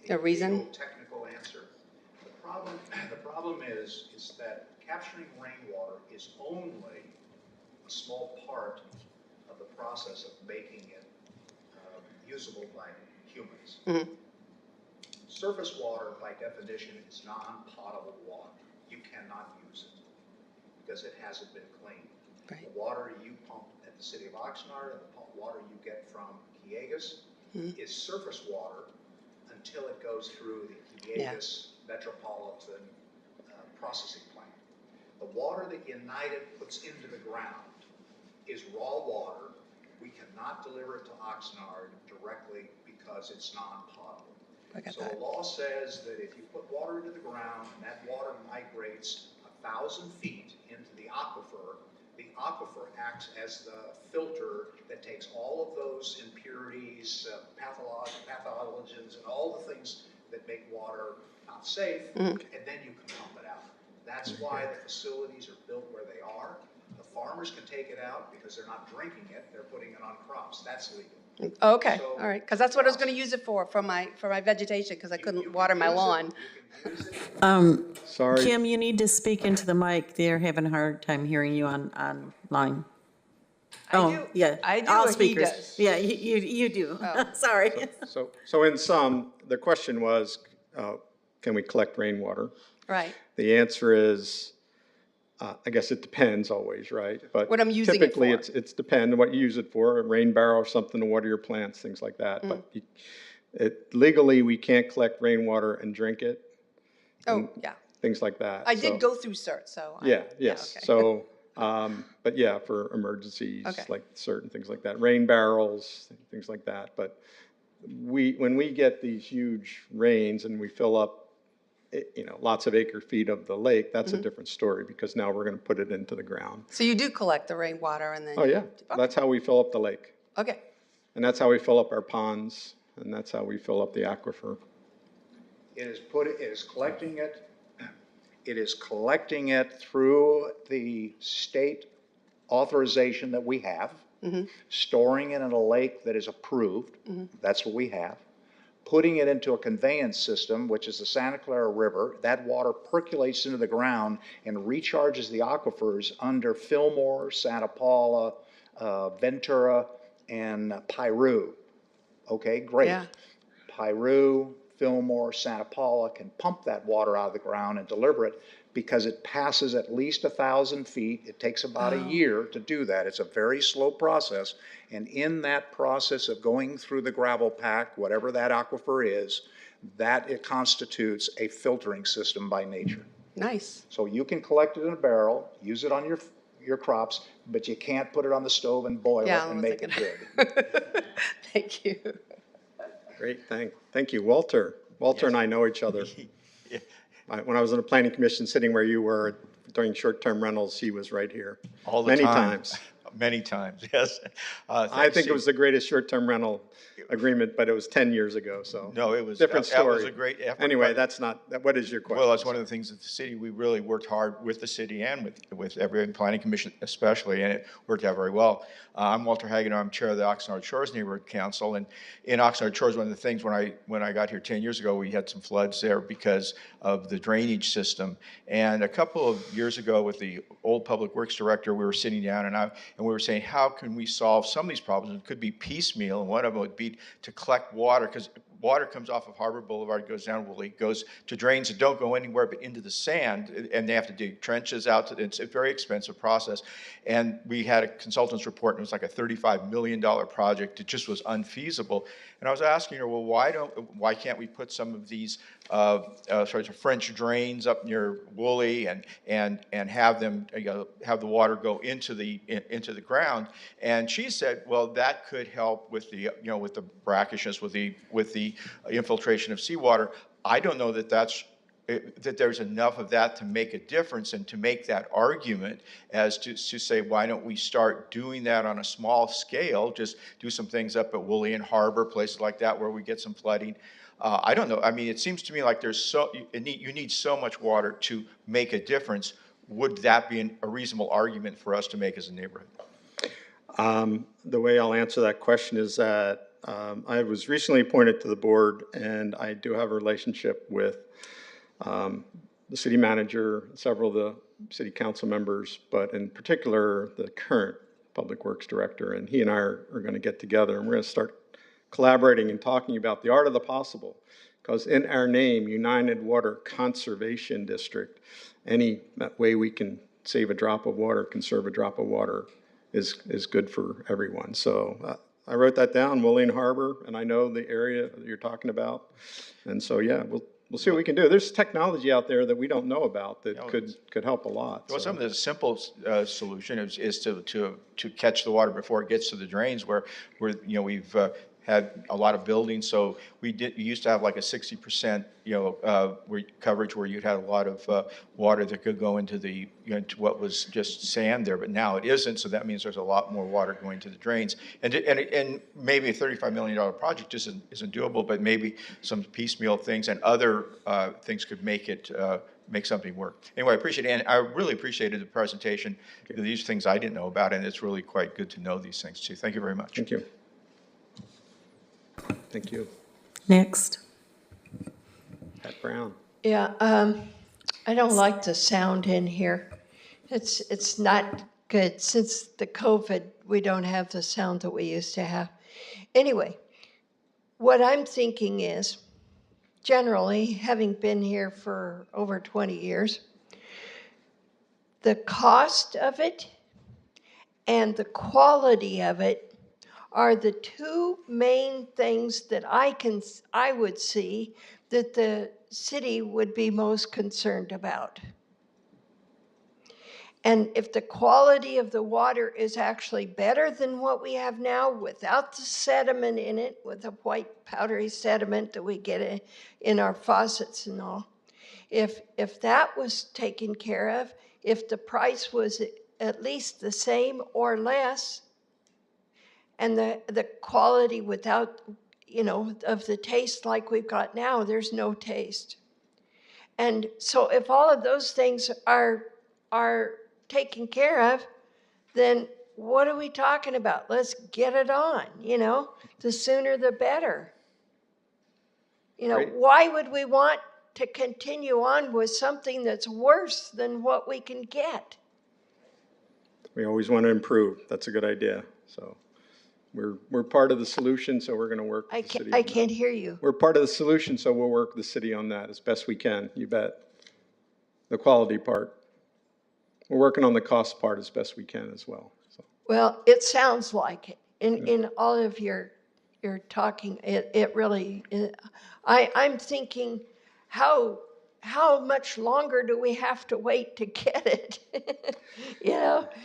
[SPEAKER 7] A reason?
[SPEAKER 5] legal technical answer. The problem is that capturing rainwater is only a small part of the process of making it usable by humans.
[SPEAKER 7] Mhm.
[SPEAKER 5] Surface water, by definition, is non-potable water. You cannot use it because it hasn't been cleaned.
[SPEAKER 7] Right.
[SPEAKER 5] The water you pump at the city of Oxnard and the water you get from Kiegas is surface water until it goes through the Kiegas Metropolitan Processing Plant. The water that United puts into the ground is raw water. We cannot deliver it to Oxnard directly because it's non-potable.
[SPEAKER 7] I got
[SPEAKER 5] So
[SPEAKER 7] that.
[SPEAKER 5] the law says that if you put water into the ground and that water migrates 1,000 feet into the aquifer acts as the filter that takes all of those impurities, pathogens, and all the things that make water not safe, and then you can pump it out. That's why the facilities are built where they are. The farmers can take it out because they're not drinking it, they're putting it on crops. That's legal.
[SPEAKER 7] Okay,
[SPEAKER 5] So-
[SPEAKER 7] all right, because that's what I was going to use it for my vegetation, because I
[SPEAKER 5] You
[SPEAKER 7] couldn't
[SPEAKER 5] can
[SPEAKER 7] water my
[SPEAKER 5] use it,
[SPEAKER 7] lawn.
[SPEAKER 5] You can use it.
[SPEAKER 4] Sorry.
[SPEAKER 1] Kim, you need to speak into the mic. They're having a hard time hearing you online.
[SPEAKER 7] I
[SPEAKER 1] Oh,
[SPEAKER 7] do-
[SPEAKER 1] yeah.
[SPEAKER 7] I do
[SPEAKER 1] All
[SPEAKER 7] what he
[SPEAKER 1] speakers.
[SPEAKER 7] does.
[SPEAKER 1] Yeah, you do.
[SPEAKER 7] Oh.
[SPEAKER 1] Sorry.
[SPEAKER 4] So in sum, the question was, can we collect rainwater?
[SPEAKER 7] Right.
[SPEAKER 4] The answer is, I guess it depends always, right? But
[SPEAKER 7] What I'm using it
[SPEAKER 4] typically,
[SPEAKER 7] for.
[SPEAKER 4] it's depend what you use it for, a rain barrel or something to water your plants, things like that. But legally, we can't collect rainwater and drink it,
[SPEAKER 7] Oh, yeah.
[SPEAKER 4] things like that.
[SPEAKER 7] I
[SPEAKER 4] So-
[SPEAKER 7] did go through CERT, so.
[SPEAKER 4] Yes,
[SPEAKER 7] okay.
[SPEAKER 4] so, but yeah, for emergencies,
[SPEAKER 7] Okay.
[SPEAKER 4] like certain things like that, rain barrels, things like that. But when we get these huge rains and we fill up, lots of acre feet of the lake, that's a different story because now we're gonna put it into the ground.
[SPEAKER 7] So you do collect the rainwater and then?
[SPEAKER 4] Oh, yeah,
[SPEAKER 7] Okay.
[SPEAKER 4] that's how we fill up the lake.
[SPEAKER 7] Okay,
[SPEAKER 4] And that's how we fill up our ponds, and that's how we fill up the aquifer.
[SPEAKER 5] It is collecting it through the state authorization that we have, storing it in a lake that is approved, that's what we have, putting it into a conveyance system, which is the Santa Clara River. That water percolates into the ground and recharges the aquifers under Fillmore, Santa Paula, Ventura, and Piru. Okay, great.
[SPEAKER 7] Yeah.
[SPEAKER 5] Piru, Fillmore, Santa Paula can pump that water out of the ground and deliver it because it passes at least 1,000 feet. It takes about a year to do that. It's a very slow process. And in that process of going through the gravel pack, whatever that aquifer is, that it constitutes a filtering system by nature.
[SPEAKER 7] nice.
[SPEAKER 5] So you can collect it in a barrel, use it on your crops, but you can't put it on the stove and boil
[SPEAKER 7] Yeah,
[SPEAKER 5] it
[SPEAKER 7] I
[SPEAKER 5] and
[SPEAKER 7] was
[SPEAKER 5] make it
[SPEAKER 7] thinking.
[SPEAKER 5] good.
[SPEAKER 7] Thank you.
[SPEAKER 4] Great, thank you. Walter and I know each other. When I was on the planning commission, sitting where you were during short-term rentals, he was right here.
[SPEAKER 8] All the
[SPEAKER 4] Many
[SPEAKER 8] time.
[SPEAKER 4] times.
[SPEAKER 8] Many times, yes.
[SPEAKER 4] I think it was the greatest short-term rental agreement, but it was 10 years ago, so.
[SPEAKER 8] No, it was-
[SPEAKER 4] Different
[SPEAKER 8] that was
[SPEAKER 4] story.
[SPEAKER 8] a great effort,
[SPEAKER 4] Anyway,
[SPEAKER 8] but-
[SPEAKER 4] that's not, what is your question?
[SPEAKER 8] Well, that's one of the things that the city, we really worked hard with the city and with every planning commission especially, and it worked out very well. I'm Walter Hagan, I'm chair of the Oxnard Shores Neighborhood Council, and in Oxnard Shores, one of the things when I got here 10 years ago, we had some floods there because of the drainage system. And a couple of years ago with the old public works director, we were sitting down and we were saying, how can we solve some of these problems? It could be piecemeal, and one of them would be to collect water, because water comes off of Harbor Boulevard, goes down Woolly, goes to drains that don't go anywhere but into the sand, and they have to dig trenches out. It's a very expensive process. And we had a consultant's report, and it was like a $35 million project. It just was unfeasible. And I was asking her, well, why can't we put some of these French drains up near Woolly and have them, have the water go into the ground? And she said, well, that could help with the, with the brackishness, with the infiltration of seawater. I don't know that that's that there's enough of that to make a difference and to make that argument as to say, why don't we start doing that on a small scale, just do some things up at Woolly and Harbor, places like that where we get some flooding. I don't know. I mean, it seems to me like you need so much water to make a difference. Would that be a reasonable argument for us to make as a neighborhood?
[SPEAKER 4] The way I'll answer that question is that I was recently appointed to the board, and I do have a relationship with the city manager, several of the city council members, but in particular, the current public works director. And he and I are going to get together, and we're going to start collaborating and talking about the art of the possible. Because in our name, United Water Conservation District, any way we can save a drop of water, conserve a drop of water, is good for everyone. So I wrote that down, Woolly and Harbor, and I know the area that you're talking about. And so, yeah, we'll see what we can do. There's technology out there that we don't know about that could help a lot.
[SPEAKER 8] Well,
[SPEAKER 4] so.
[SPEAKER 8] some of the simple solution is to catch the water before it gets to the drains, where we've had a lot of buildings, so we used to have like a 60% coverage where you'd have a lot of water that could go into to what was just sand there, but now it isn't. So that means there's a lot more water going to the drains, and maybe a $35 million project isn't doable, but maybe some piecemeal things and other things could make it. Make something work. Anyway, I appreciate it, and I really appreciated the presentation. These things I didn't know about, and it's really quite good to know these things too. Thank you very much.
[SPEAKER 4] Thank you. Thank you.
[SPEAKER 1] Next.
[SPEAKER 4] Pat Brown.
[SPEAKER 9] Yeah, I don't like the sound in here. It's not good. Since the COVID, we don't have the sound that we used to have. Anyway, what I'm thinking is, generally, having been here for over 20 years, the cost of it and the quality of it are the two main things that I would see that the city would be most concerned about. And if the quality of the water is actually better than what we have now without the sediment in it, with the white powdery sediment that we get in our faucets and all, if that was taken care of, if the price was at least the same or less, and the quality without, of the taste like we've got now, there's no taste. And so if all of those things are taken care of, then what are we talking about? Let's get it on, the sooner the better.
[SPEAKER 4] Great.
[SPEAKER 9] Why would we want to continue on with something that's worse than what we can get?
[SPEAKER 4] We always want to improve. That's a good idea. So we're part of the solution, so we're going to work with the city.
[SPEAKER 9] I can't hear you.
[SPEAKER 4] We're part of the solution, so we'll work with the city on that as best we can. You bet. The quality part. We're working on the cost part as best we can as well. So.
[SPEAKER 9] Well, it sounds like it. In all of your talking, it really, I'm thinking, how much longer do we have to wait to get it?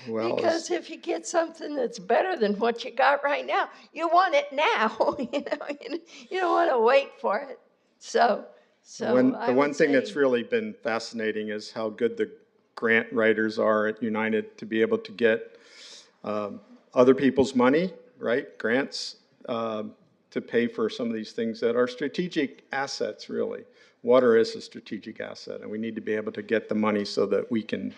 [SPEAKER 4] Well,
[SPEAKER 9] because if you get something that's better than what you got right now, you want it now. You don't want to wait for it. So
[SPEAKER 4] the one thing that's really been fascinating is how good the grant writers are at United to be able to get other people's money, right? Grants to pay for some of these things that are strategic assets, really. Water is a strategic asset, and we need to be able to get the money so that we can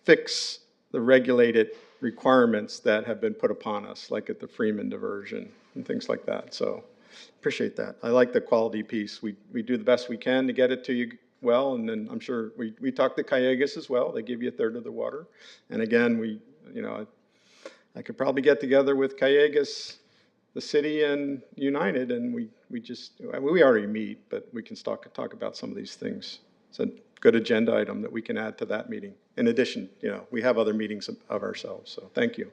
[SPEAKER 4] fix the regulated requirements that have been put upon us, like at the Freeman diversion and things like that. So appreciate that. I like the quality piece. We do the best we can to get it to you well, and then I'm sure we talk to Callegas as well. They give you a third of the water. And again, I could probably get together with Callegas, the city, and United, and we already meet, but we can talk about some of these things. It's a good agenda item that we can add to that meeting. In addition, we have other meetings of ourselves, so thank you.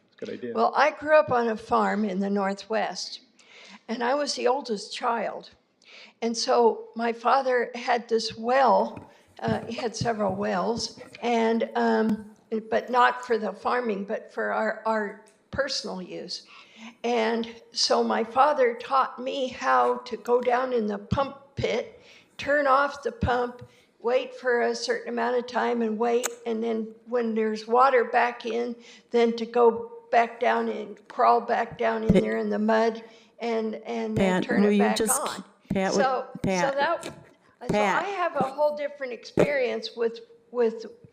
[SPEAKER 4] It's a good idea.
[SPEAKER 9] Well, I grew up on a farm in the Northwest, and I was the oldest child. And so my father had this well, he had several wells, and but not for the farming, but for our personal use. And so my father taught me how to go down in the pump pit, turn off the pump, wait for a certain amount of time and wait, and then when there's water back in, then to go back down and crawl back down in there in the mud and
[SPEAKER 1] Pat,
[SPEAKER 9] turn
[SPEAKER 1] will
[SPEAKER 9] it
[SPEAKER 1] you
[SPEAKER 9] back
[SPEAKER 1] just
[SPEAKER 9] on.
[SPEAKER 1] Pat,
[SPEAKER 9] So
[SPEAKER 1] Pat.
[SPEAKER 9] I have a whole different experience with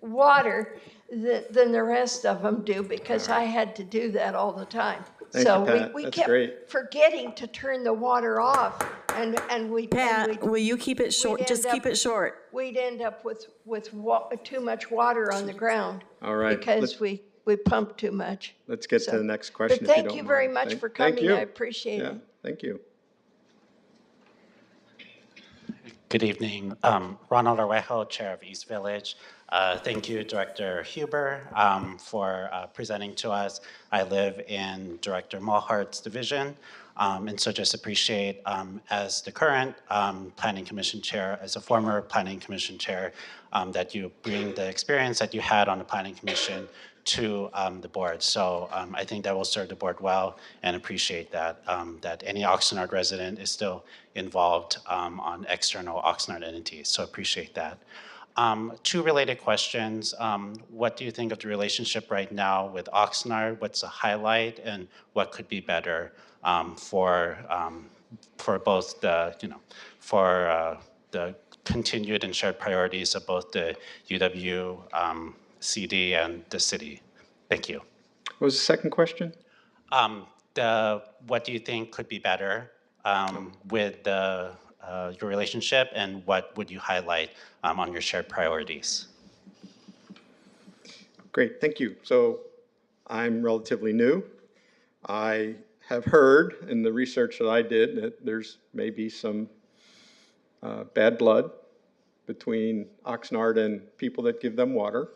[SPEAKER 9] water than the rest of them do, because I had to do that all the time.
[SPEAKER 4] Thank
[SPEAKER 9] So
[SPEAKER 4] you, Pat.
[SPEAKER 9] we
[SPEAKER 4] That's
[SPEAKER 9] kept
[SPEAKER 4] great.
[SPEAKER 9] forgetting to turn the water off, and we
[SPEAKER 1] Pat, will you keep it short?
[SPEAKER 9] we'd
[SPEAKER 1] Just
[SPEAKER 9] end
[SPEAKER 1] keep
[SPEAKER 9] up-
[SPEAKER 1] it short.
[SPEAKER 9] we'd end up with too much water on the ground.
[SPEAKER 4] All right,
[SPEAKER 9] Because we pumped too much.
[SPEAKER 4] Let's get to
[SPEAKER 9] So-
[SPEAKER 4] the next question,
[SPEAKER 9] But
[SPEAKER 4] if you
[SPEAKER 9] thank
[SPEAKER 4] don't
[SPEAKER 9] you very
[SPEAKER 4] mind.
[SPEAKER 9] much
[SPEAKER 4] Thank-
[SPEAKER 9] for
[SPEAKER 4] thank
[SPEAKER 9] coming.
[SPEAKER 4] you.
[SPEAKER 9] I appreciate
[SPEAKER 4] Yeah,
[SPEAKER 9] it.
[SPEAKER 4] thank you.
[SPEAKER 10] Good evening. Ronald Arrejo, Chair of East Village. Thank you, Director Huber, for presenting to us. I live in Director Mulhart's division, and so just appreciate, as the current Planning Commission Chair, as a former Planning Commission Chair, that you bring the experience that you had on the Planning Commission to the board. So I think that will serve the board well, and appreciate that, that any Oxnard resident is still involved on external Oxnard entities. So appreciate that. Two related questions. What do you think of the relationship right now with Oxnard? What's the highlight, and what could be better for both the, for the continued and shared priorities of both the UW, CD, and the city? Thank you.
[SPEAKER 4] What was the second question?
[SPEAKER 10] What do you think could be better with your relationship, and what would you highlight on your shared priorities?
[SPEAKER 4] Great, thank you. So I'm relatively new. I have heard in the research that I did that there's maybe some bad blood between Oxnard and people that give them water.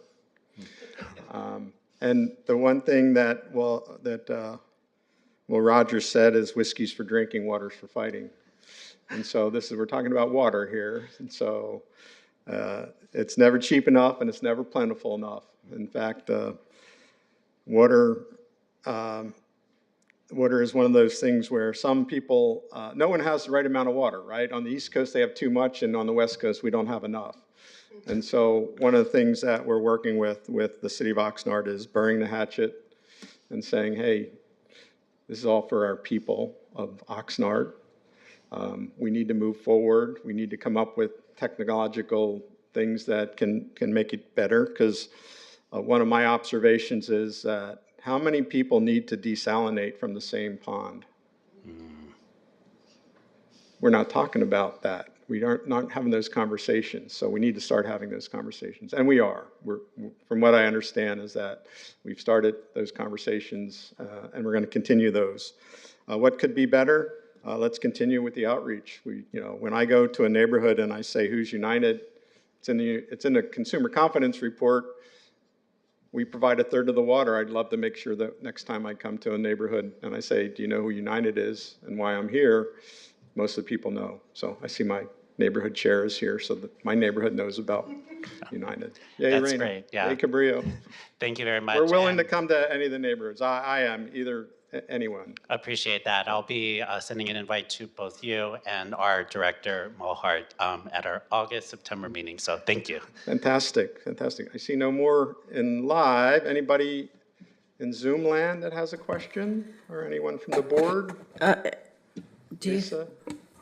[SPEAKER 4] And the one thing that Roger said is whiskey's for drinking, water's for fighting. And so we're talking about water here. And so it's never cheap enough and it's never plentiful enough. In fact, water is one of those things where some people, no one has the right amount of water, right? On the East Coast, they have too much, and on the West Coast, we don't have enough. And so one of the things that we're working with the city of Oxnard is burying the hatchet and saying, hey, this is all for our people of Oxnard. We need to move forward. We need to come up with technological things that can make it better, because one of my observations is that how many people need to desalinate from the same pond? We're not talking about that. We aren't not having those conversations, so we need to start having those conversations, and we are. From what I understand is that we've started those conversations, and we're going to continue those. What could be better? Let's continue with the outreach. When I go to a neighborhood and I say, who's united? It's in the consumer confidence report. We provide a third of the water. I'd love to make sure that next time I come to a neighborhood and I say, do you know who United is and why I'm here? Most of the people know. So I see my neighborhood chair is here, so that my neighborhood knows about United. Yay,
[SPEAKER 10] That's
[SPEAKER 4] Raina.
[SPEAKER 10] great, yeah.
[SPEAKER 4] Yay, Cabrillo.
[SPEAKER 10] Thank you very much.
[SPEAKER 4] We're willing to
[SPEAKER 10] and
[SPEAKER 4] come to any of the neighborhoods. I am, either anyone.
[SPEAKER 10] Appreciate that. I'll be sending an invite to both you and our director, Mulhart, at our August-September meeting. So thank you.
[SPEAKER 4] Fantastic, fantastic. I see no more in live. Anybody in Zoom land that has a question, or anyone from the board? Lisa?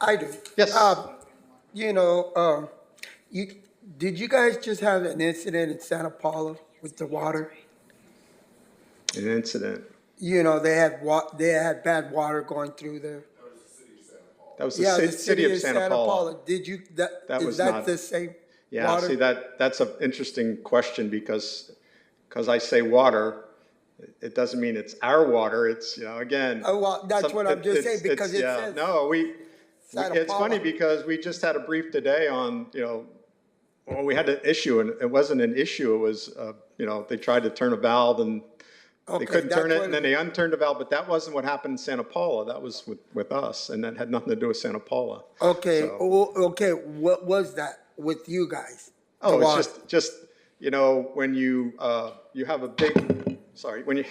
[SPEAKER 11] I do.
[SPEAKER 4] Yes.
[SPEAKER 11] Did you guys just have an incident in Santa Paula with the water?
[SPEAKER 4] An incident.
[SPEAKER 11] They had bad water going through there.
[SPEAKER 4] That was the city of Santa Paula.
[SPEAKER 11] Did you,
[SPEAKER 4] That
[SPEAKER 11] is
[SPEAKER 4] was
[SPEAKER 11] that
[SPEAKER 4] not-
[SPEAKER 11] the same
[SPEAKER 4] Yeah,
[SPEAKER 11] water?
[SPEAKER 4] see, that's an interesting question, because I say water, it doesn't mean it's our water. It's, again.
[SPEAKER 11] Oh, well, that's what I'm just saying, because it says
[SPEAKER 4] No,
[SPEAKER 11] Santa
[SPEAKER 4] it's funny
[SPEAKER 11] Paula.
[SPEAKER 4] because we just had a brief today on, well, we had an issue, and it wasn't an issue. It was, they tried to turn a valve and they
[SPEAKER 11] Okay,
[SPEAKER 4] couldn't turn
[SPEAKER 11] that's
[SPEAKER 4] it, and then they unturned the valve, but that wasn't what happened in Santa Paula. That was with us, and that had nothing to do with Santa Paula.
[SPEAKER 11] Okay,
[SPEAKER 4] So-
[SPEAKER 11] okay, what was that with you guys?
[SPEAKER 4] Oh,
[SPEAKER 11] The
[SPEAKER 4] it's
[SPEAKER 11] water.
[SPEAKER 4] just when you have a big sorry, when you,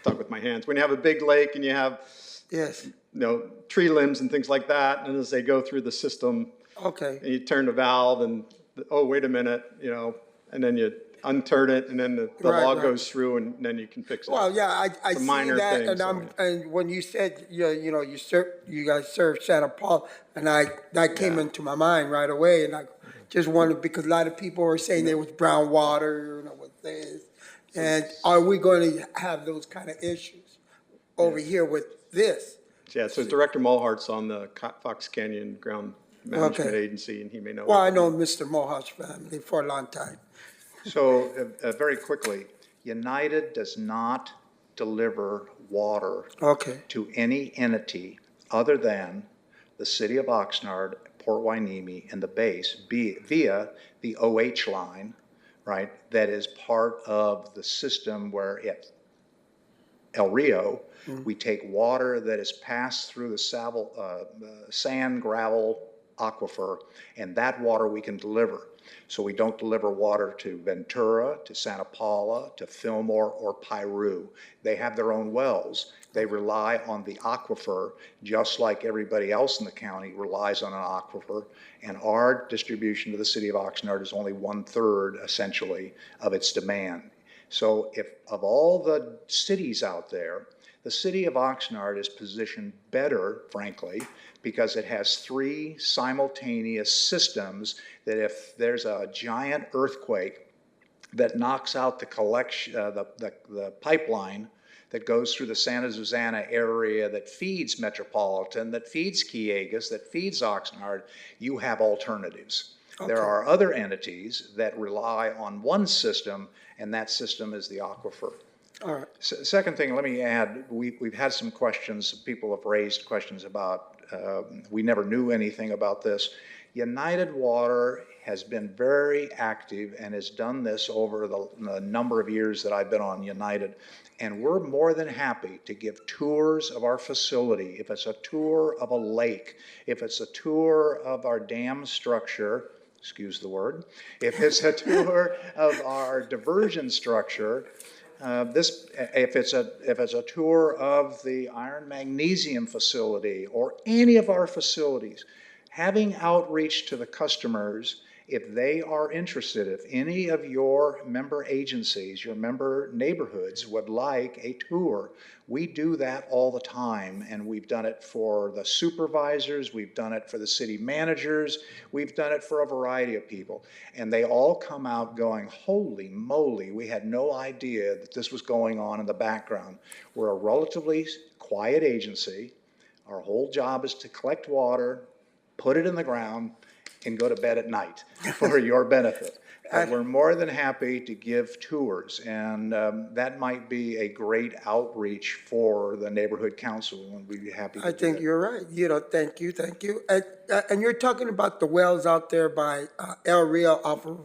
[SPEAKER 4] talk with my hands, when you have a big lake and you have,
[SPEAKER 11] Yes,
[SPEAKER 4] tree limbs and things like that, and as they go through the system,
[SPEAKER 11] okay.
[SPEAKER 4] and you turn the valve and, oh, wait a minute, and then you unturn it, and then the
[SPEAKER 11] Right,
[SPEAKER 4] log
[SPEAKER 11] right.
[SPEAKER 4] goes through, and then you can fix it.
[SPEAKER 11] Well, yeah, I
[SPEAKER 4] Some
[SPEAKER 11] see
[SPEAKER 4] minor
[SPEAKER 11] that,
[SPEAKER 4] things,
[SPEAKER 11] and
[SPEAKER 4] so,
[SPEAKER 11] and when you said, you guys serve Santa Paula, and that came
[SPEAKER 4] Yeah.
[SPEAKER 11] into my mind right away, and I just wondered, because a lot of people were saying there was brown water, with this, and are we going to have those kind of issues over here with this?
[SPEAKER 4] Yeah, so Director Mulhart's on the Fox Canyon Ground Management
[SPEAKER 11] Okay.
[SPEAKER 4] Agency, and he may know.
[SPEAKER 11] Well, I know Mr. Mohar's family for a long time.
[SPEAKER 5] So, very quickly, United does not deliver water
[SPEAKER 11] Okay,
[SPEAKER 5] to any entity other than the city of Oxnard, Port Hueneme, and the base via the OH line, right? That is part of the system where at El Rio, we take water that is passed through the sand gravel aquifer, and that water we can deliver. So we don't deliver water to Ventura, to Santa Paula, to Fillmore, or Piru. They have their own wells. They rely on the aquifer, just like everybody else in the county relies on an aquifer. And our distribution to the city of Oxnard is only 1/3, essentially, of its demand. So if of all the cities out there, the city of Oxnard is positioned better, frankly, because it has 3 simultaneous systems that if there's a giant earthquake that knocks out the collection, the pipeline that goes through the Santa Susana area that feeds Metropolitan, that feeds Kiegas, that feeds Oxnard, you have alternatives. There
[SPEAKER 11] Okay.
[SPEAKER 5] are other entities that rely on one system, and that system is the aquifer.
[SPEAKER 11] all right.
[SPEAKER 5] Second thing, let me add, we've had some questions, people have raised questions about, we never knew anything about this. United Water has been very active and has done this over the number of years that I've been on United. And we're more than happy to give tours of our facility. If it's a tour of a lake, if it's a tour of our dam structure, excuse the word, if it's a tour of our diversion structure, if it's a tour of the iron magnesium facility or any of our facilities, having outreach to the customers, if they are interested, if any of your member agencies, your member neighborhoods would like a tour, we do that all the time, and we've done it for the supervisors, we've done it for the city managers, we've done it for a variety of people, and they all come out going, holy moly, we had no idea that this was going on in the background. We're a relatively quiet agency. Our whole job is to collect water, put it in the ground, and go to bed at night for your benefit. But we're more than happy to give tours, and that might be a great outreach for the neighborhood council, and we'd be happy to
[SPEAKER 11] I
[SPEAKER 5] do
[SPEAKER 11] think
[SPEAKER 5] that.
[SPEAKER 11] you're right. Thank you, thank you. And you're talking about the wells out there by El Rio off of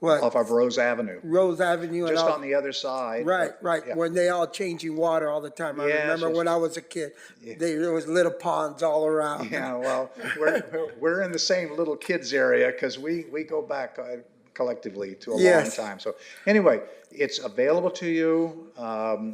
[SPEAKER 11] what?
[SPEAKER 5] Off of Rose Avenue,
[SPEAKER 11] Rose Avenue and
[SPEAKER 5] just
[SPEAKER 11] all.
[SPEAKER 5] on the other side.
[SPEAKER 11] Right, right.
[SPEAKER 5] Yeah.
[SPEAKER 11] When they all changing water all the time. I
[SPEAKER 5] Yes,
[SPEAKER 11] remember
[SPEAKER 5] yes.
[SPEAKER 11] when I was a kid, there was little ponds all around.
[SPEAKER 5] Yeah, well, we're in the same little kids area because we go back collectively to a long
[SPEAKER 11] Yes.
[SPEAKER 5] time. So anyway, it's available to you.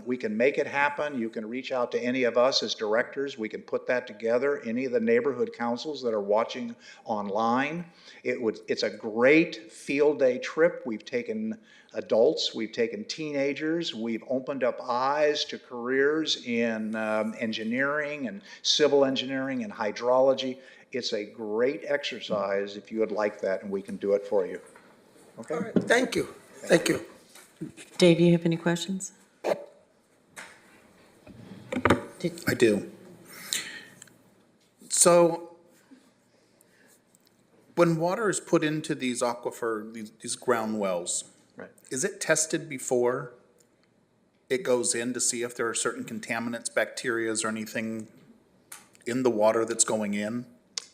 [SPEAKER 5] We can make it happen. You can reach out to any of us as directors. We can put that together. Any of the neighborhood councils that are watching online. It's a great field day trip. We've taken adults, we've taken teenagers, we've opened up eyes to careers in engineering and civil engineering and hydrology. It's a great exercise if you would like that, and we can do it for you. Okay?
[SPEAKER 11] All right, thank you, thank you.
[SPEAKER 1] Dave, you have any questions?
[SPEAKER 12] I do. So, when water is put into these aquifer, these ground wells,
[SPEAKER 4] Right.
[SPEAKER 12] is it tested before it goes in to see if there are certain contaminants, bacterias, or anything in the water that's going in,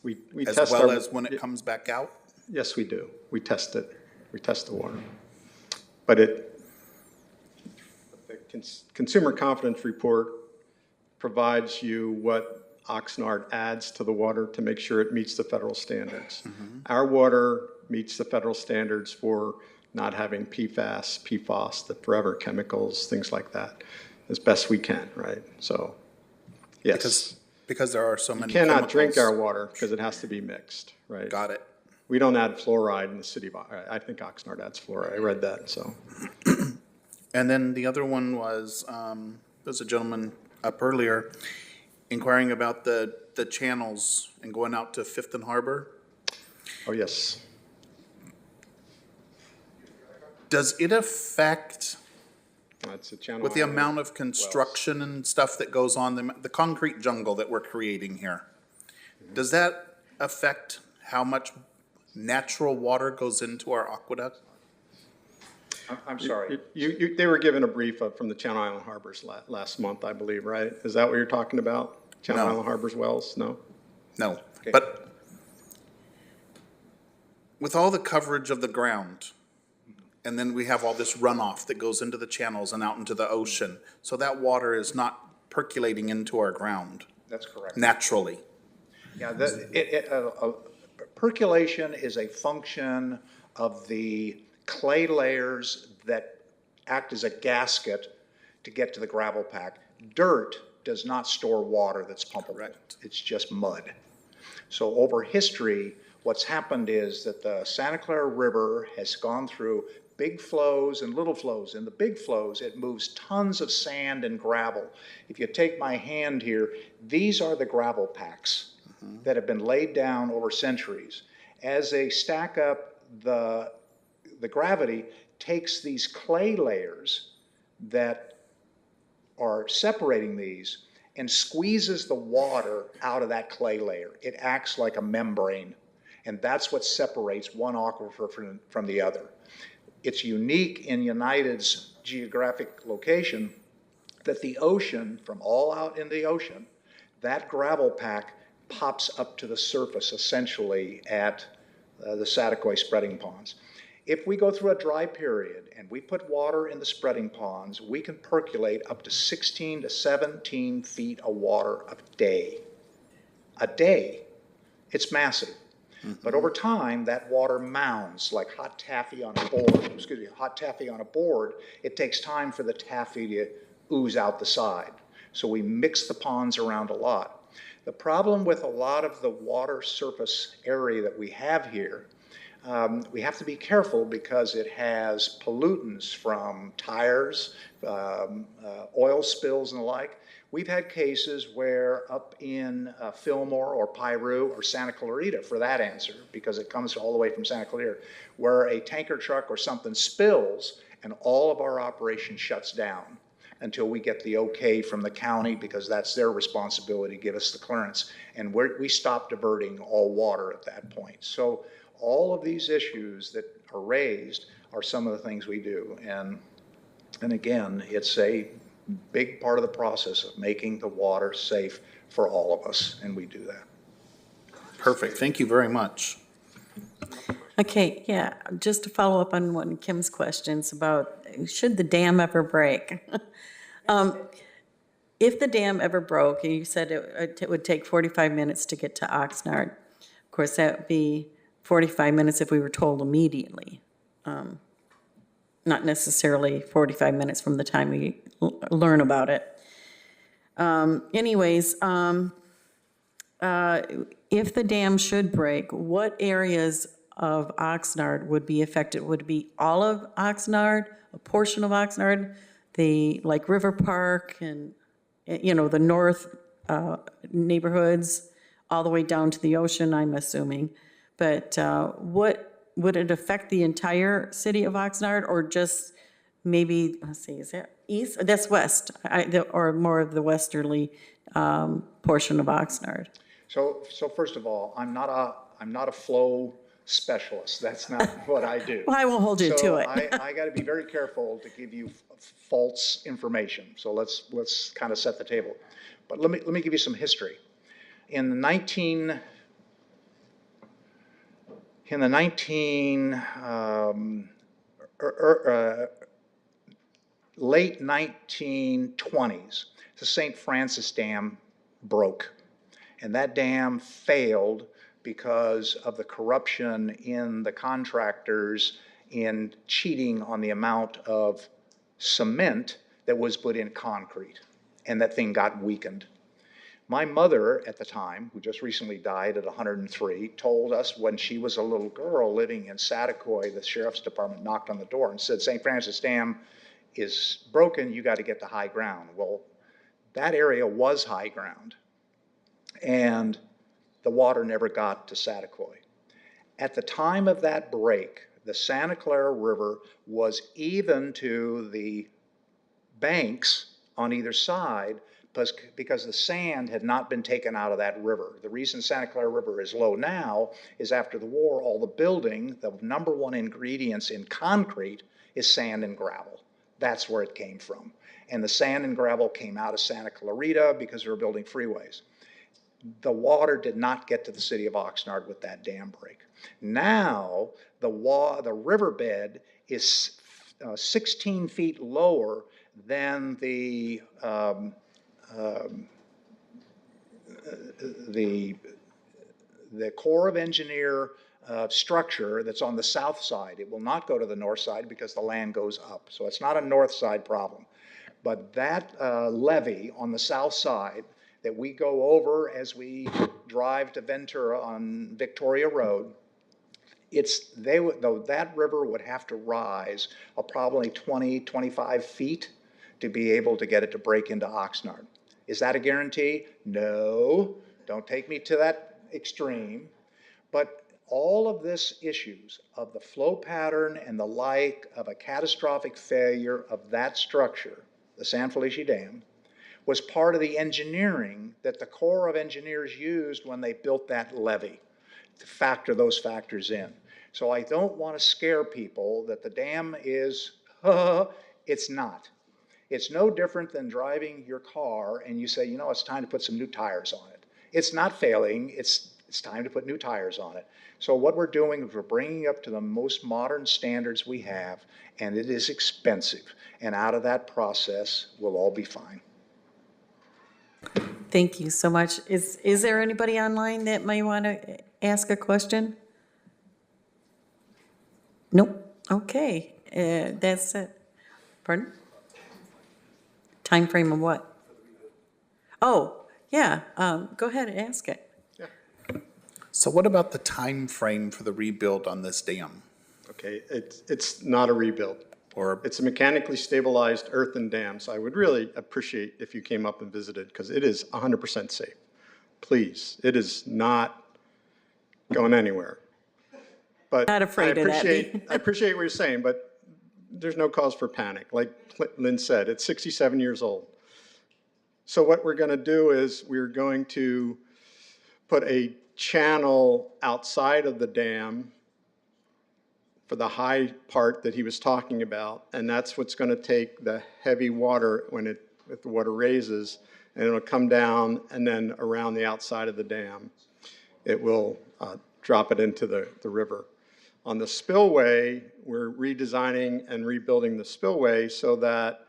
[SPEAKER 4] We
[SPEAKER 12] as
[SPEAKER 4] test
[SPEAKER 12] well
[SPEAKER 4] our-
[SPEAKER 12] as when it comes back out?
[SPEAKER 4] Yes, we do. We test it. We test the water. But the Consumer Confidence Report provides you what Oxnard adds to the water to make sure it meets the federal standards. Our water meets the federal standards for not having PFAS, PFOS, the forever chemicals, things like that, as best we can, right? So, yes.
[SPEAKER 12] Because there are so
[SPEAKER 4] You
[SPEAKER 12] many
[SPEAKER 4] cannot drink
[SPEAKER 12] chemicals.
[SPEAKER 4] our water because it has to be mixed, right?
[SPEAKER 12] Got it.
[SPEAKER 4] We don't add fluoride in the city of, I think Oxnard adds fluoride. I read that, so.
[SPEAKER 12] And then the other one was, there's a gentleman up earlier inquiring about the channels and going out to Fifth and Harbor.
[SPEAKER 4] Oh, yes.
[SPEAKER 12] Does it affect,
[SPEAKER 4] It's a channel.
[SPEAKER 12] with the
[SPEAKER 4] island.
[SPEAKER 12] amount of construction and stuff that goes on, the concrete jungle that we're creating here, does that affect how much natural water goes into our aqueduct?
[SPEAKER 5] I'm sorry.
[SPEAKER 4] They were given a brief from the Channel Island Harbors last month, I believe, right? Is that what you're talking about? Channel
[SPEAKER 12] No.
[SPEAKER 4] Island Harbors wells? No?
[SPEAKER 12] No, but with all the coverage of the ground, and then we have all this runoff that goes into the channels and out into the ocean, so that water is not percolating into our ground
[SPEAKER 5] That's correct.
[SPEAKER 12] naturally.
[SPEAKER 5] Yeah, percolation is a function of the clay layers that act as a gasket to get to the gravel pack. Dirt does not store water that's pumpable.
[SPEAKER 12] Correct.
[SPEAKER 5] It's just mud. So over history, what's happened is that the Santa Clara River has gone through big flows and little flows. In the big flows, it moves tons of sand and gravel. If you take my hand here, these are the gravel packs that have been laid down over centuries. As they stack up, the gravity takes these clay layers that are separating these and squeezes the water out of that clay layer. It acts like a membrane, and that's what separates one aquifer from the other. It's unique in United's geographic location that the ocean, from all out in the ocean, that gravel pack pops up to the surface essentially at the Satakoy spreading ponds. If we go through a dry period and we put water in the spreading ponds, we can percolate up to 16 to 17 feet of water a day. A day. It's massive. But over time, that water mounds like hot taffy on a board. Hot taffy on a board. It takes time for the taffy to ooze out the side. So we mix the ponds around a lot. The problem with a lot of the water surface area that we have here, we have to be careful because it has pollutants from tires, oil spills and the like. We've had cases where up in Fillmore or Piru or Santa Clarita, for that answer, because it comes all the way from Santa Clarita, where a tanker truck or something spills and all of our operation shuts down until we get the okay from the county, because that's their responsibility to give us the clearance. And we stop diverting all water at that point. So all of these issues that are raised are some of the things we do. And again, it's a big part of the process of making the water safe for all of us, and we do that.
[SPEAKER 12] Perfect, thank you very much.
[SPEAKER 1] Okay, yeah, just to follow up on one of Kim's questions about, should the dam ever break? If the dam ever broke, and you said it would take 45 minutes to get to Oxnard, of course, that would be 45 minutes if we were told immediately. Not necessarily 45 minutes from the time we learn about it. If the dam should break, what areas of Oxnard would be affected? Would it be all of Oxnard, a portion of Oxnard, like River Park and, the north neighborhoods, all the way down to the ocean, I'm assuming? But would it affect the entire city of Oxnard, or just maybe, let's see, is that east? That's west, or more of the westerly portion of Oxnard?
[SPEAKER 5] So first of all, I'm not a flow specialist. That's not what I do.
[SPEAKER 1] Well, I won't hold you to it.
[SPEAKER 5] I got to be very careful to give you false information. So let's kind of set the table. But let me give you some history. In the late 1920s, the St. Francis Dam broke. And that dam failed because of the corruption in the contractors in cheating on the amount of cement that was put in concrete, and that thing got weakened. My mother at the time, who just recently died at 103, told us when she was a little girl living in Satakoy, the sheriff's department knocked on the door and said, St. Francis Dam is broken, you got to get to high ground. Well, that area was high ground, and the water never got to Satakoy. At the time of that break, the Santa Clara River was even to the banks on either side because the sand had not been taken out of that river. The reason Santa Clara River is low now is after the war, all the building, the number one ingredients in concrete is sand and gravel. That's where it came from. And the sand and gravel came out of Santa Clarita because we were building freeways. The water did not get to the city of Oxnard with that dam break. Now, the riverbed is 16 feet lower than the Corps of Engineer structure that's on the south side. It will not go to the north side because the land goes up. So it's not a north side problem. But that levee on the south side that we go over as we drive to Ventura on Victoria Road, that river would have to rise probably 20, 25 feet to be able to get it to break into Oxnard. Is that a guarantee? No, don't take me to that extreme. But all of this issues of the flow pattern and the like of a catastrophic failure of that structure, the San Felice Dam, was part of the engineering that the Corps of Engineers used when they built that levee to factor those factors in. So I don't want to scare people that the dam is, it's not. It's no different than driving your car and you say, you know, it's time to put some new tires on it. It's not failing, it's time to put new tires on it. So what we're doing is we're bringing it up to the most modern standards we have, and it is expensive. And out of that process, we'll all be fine.
[SPEAKER 1] Thank you so much. Is there anybody online that may want to ask a question? Nope. Okay, that's it. Pardon? Time frame of what? Oh, yeah, go ahead and ask it.
[SPEAKER 12] So what about the time frame for the rebuild on this dam?
[SPEAKER 4] Okay, it's not a rebuild.
[SPEAKER 12] Or
[SPEAKER 4] It's a mechanically stabilized earthen dam, so I would really appreciate if you came up and visited, because it is 100% safe. Please, it is not going anywhere. But
[SPEAKER 1] Not afraid of that.
[SPEAKER 4] I appreciate what you're saying, but there's no cause for panic. Like Lynn said, it's 67 years old. So what we're going to do is we're going to put a channel outside of the dam for the high part that he was talking about, and that's what's going to take the heavy water if the water raises, and it'll come down and then around the outside of the dam. It will drop it into the river. On the spillway, we're redesigning and rebuilding the spillway so that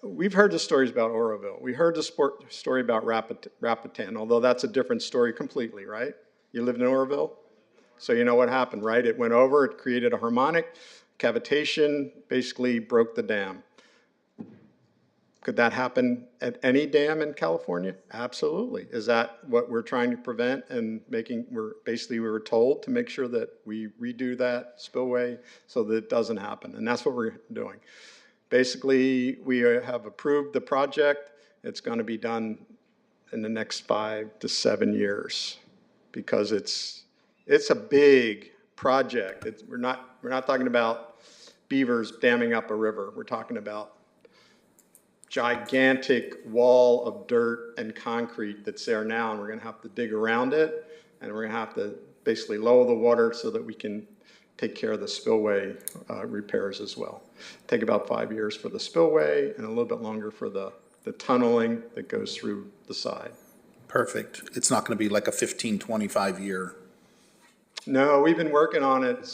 [SPEAKER 4] we've heard the stories about Oroville. We heard the story about Rapitan, although that's a different story completely, right? You lived in Oroville? So you know what happened, right? It went over, it created a harmonic, cavitation, basically broke the dam. Could that happen at any dam in California? Absolutely. Is that what we're trying to prevent and we were told to make sure that we redo that spillway so that it doesn't happen, and that's what we're doing. Basically, we have approved the project. It's going to be done in the next 5 to 7 years because it's a big project. We're not talking about beavers damming up a river. We're talking about gigantic wall of dirt and concrete that's there now, and we're going to have to dig around it, and we're going to have to basically lower the water so that we can take care of the spillway repairs as well. Take about 5 years for the spillway and a little bit longer for the tunneling that goes through the side.
[SPEAKER 12] perfect. It's not going to be like a 15, 25 year.
[SPEAKER 4] No, we've been working on it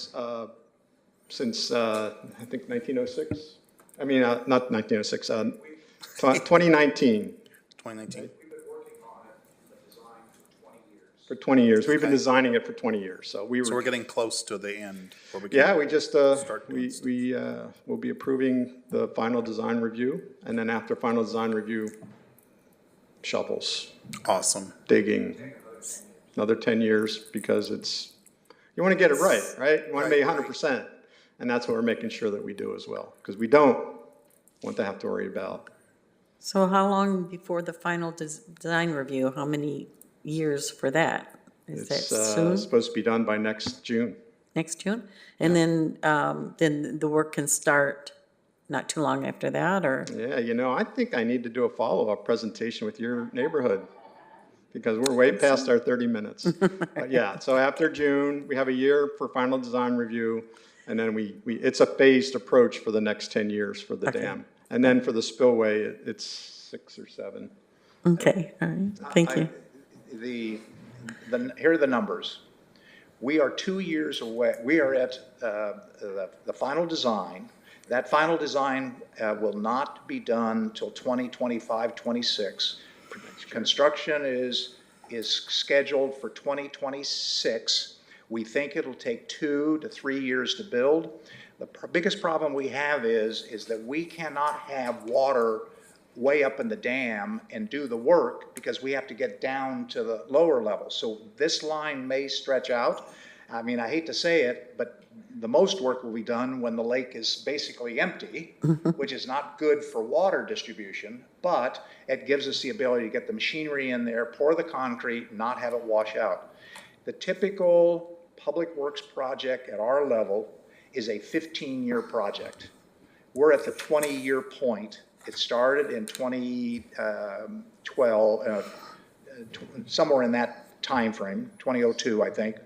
[SPEAKER 4] since, I think, 1906. I mean, not 1906, 2019.
[SPEAKER 12] 2019.
[SPEAKER 5] We've been working on it, the design, for 20 years.
[SPEAKER 4] For 20 years. We've been designing it for 20 years, so we
[SPEAKER 12] So we're
[SPEAKER 4] were,
[SPEAKER 12] getting close to the end. Where we can
[SPEAKER 4] yeah, we just,
[SPEAKER 12] start doing
[SPEAKER 4] we,
[SPEAKER 12] stuff.
[SPEAKER 4] we, will be approving the final design review, and then after final design review, shovels,
[SPEAKER 12] Awesome.
[SPEAKER 4] digging, another 10 years, because it's, you want to get it right, right? You want to be 100%, and that's what we're making sure that we do as well, because we don't want to have to worry about.
[SPEAKER 1] So how long before the final design review? How many years for that? Is that
[SPEAKER 4] It's
[SPEAKER 1] soon?
[SPEAKER 4] supposed to be done by next June.
[SPEAKER 1] Next June? And then the work can start not too long after that, or?
[SPEAKER 4] Yeah, you know, I think I need to do a follow-up presentation with your neighborhood, because we're way past our 30 minutes. But yeah, so after June, we have a year for final design review, and then it's a phased approach for the next 10 years for the dam. And then for the spillway, it's 6 or 7.
[SPEAKER 1] Okay, all right, thank you.
[SPEAKER 5] Here are the numbers. We are 2 years away. We are at the final design. That final design will not be done till 2025, 26. Construction is scheduled for 2026. We think it'll take 2 to 3 years to build. The biggest problem we have is that we cannot have water way up in the dam and do the work because we have to get down to the lower level. So this line may stretch out. I mean, I hate to say it, but the most work will be done when the lake is basically empty, which is not good for water distribution, but it gives us the ability to get the machinery in there, pour the concrete, not have it wash out. The typical public works project at our level is a 15-year project. We're at the 20-year point. It started in 2012, somewhere in that time frame, 2002, I think.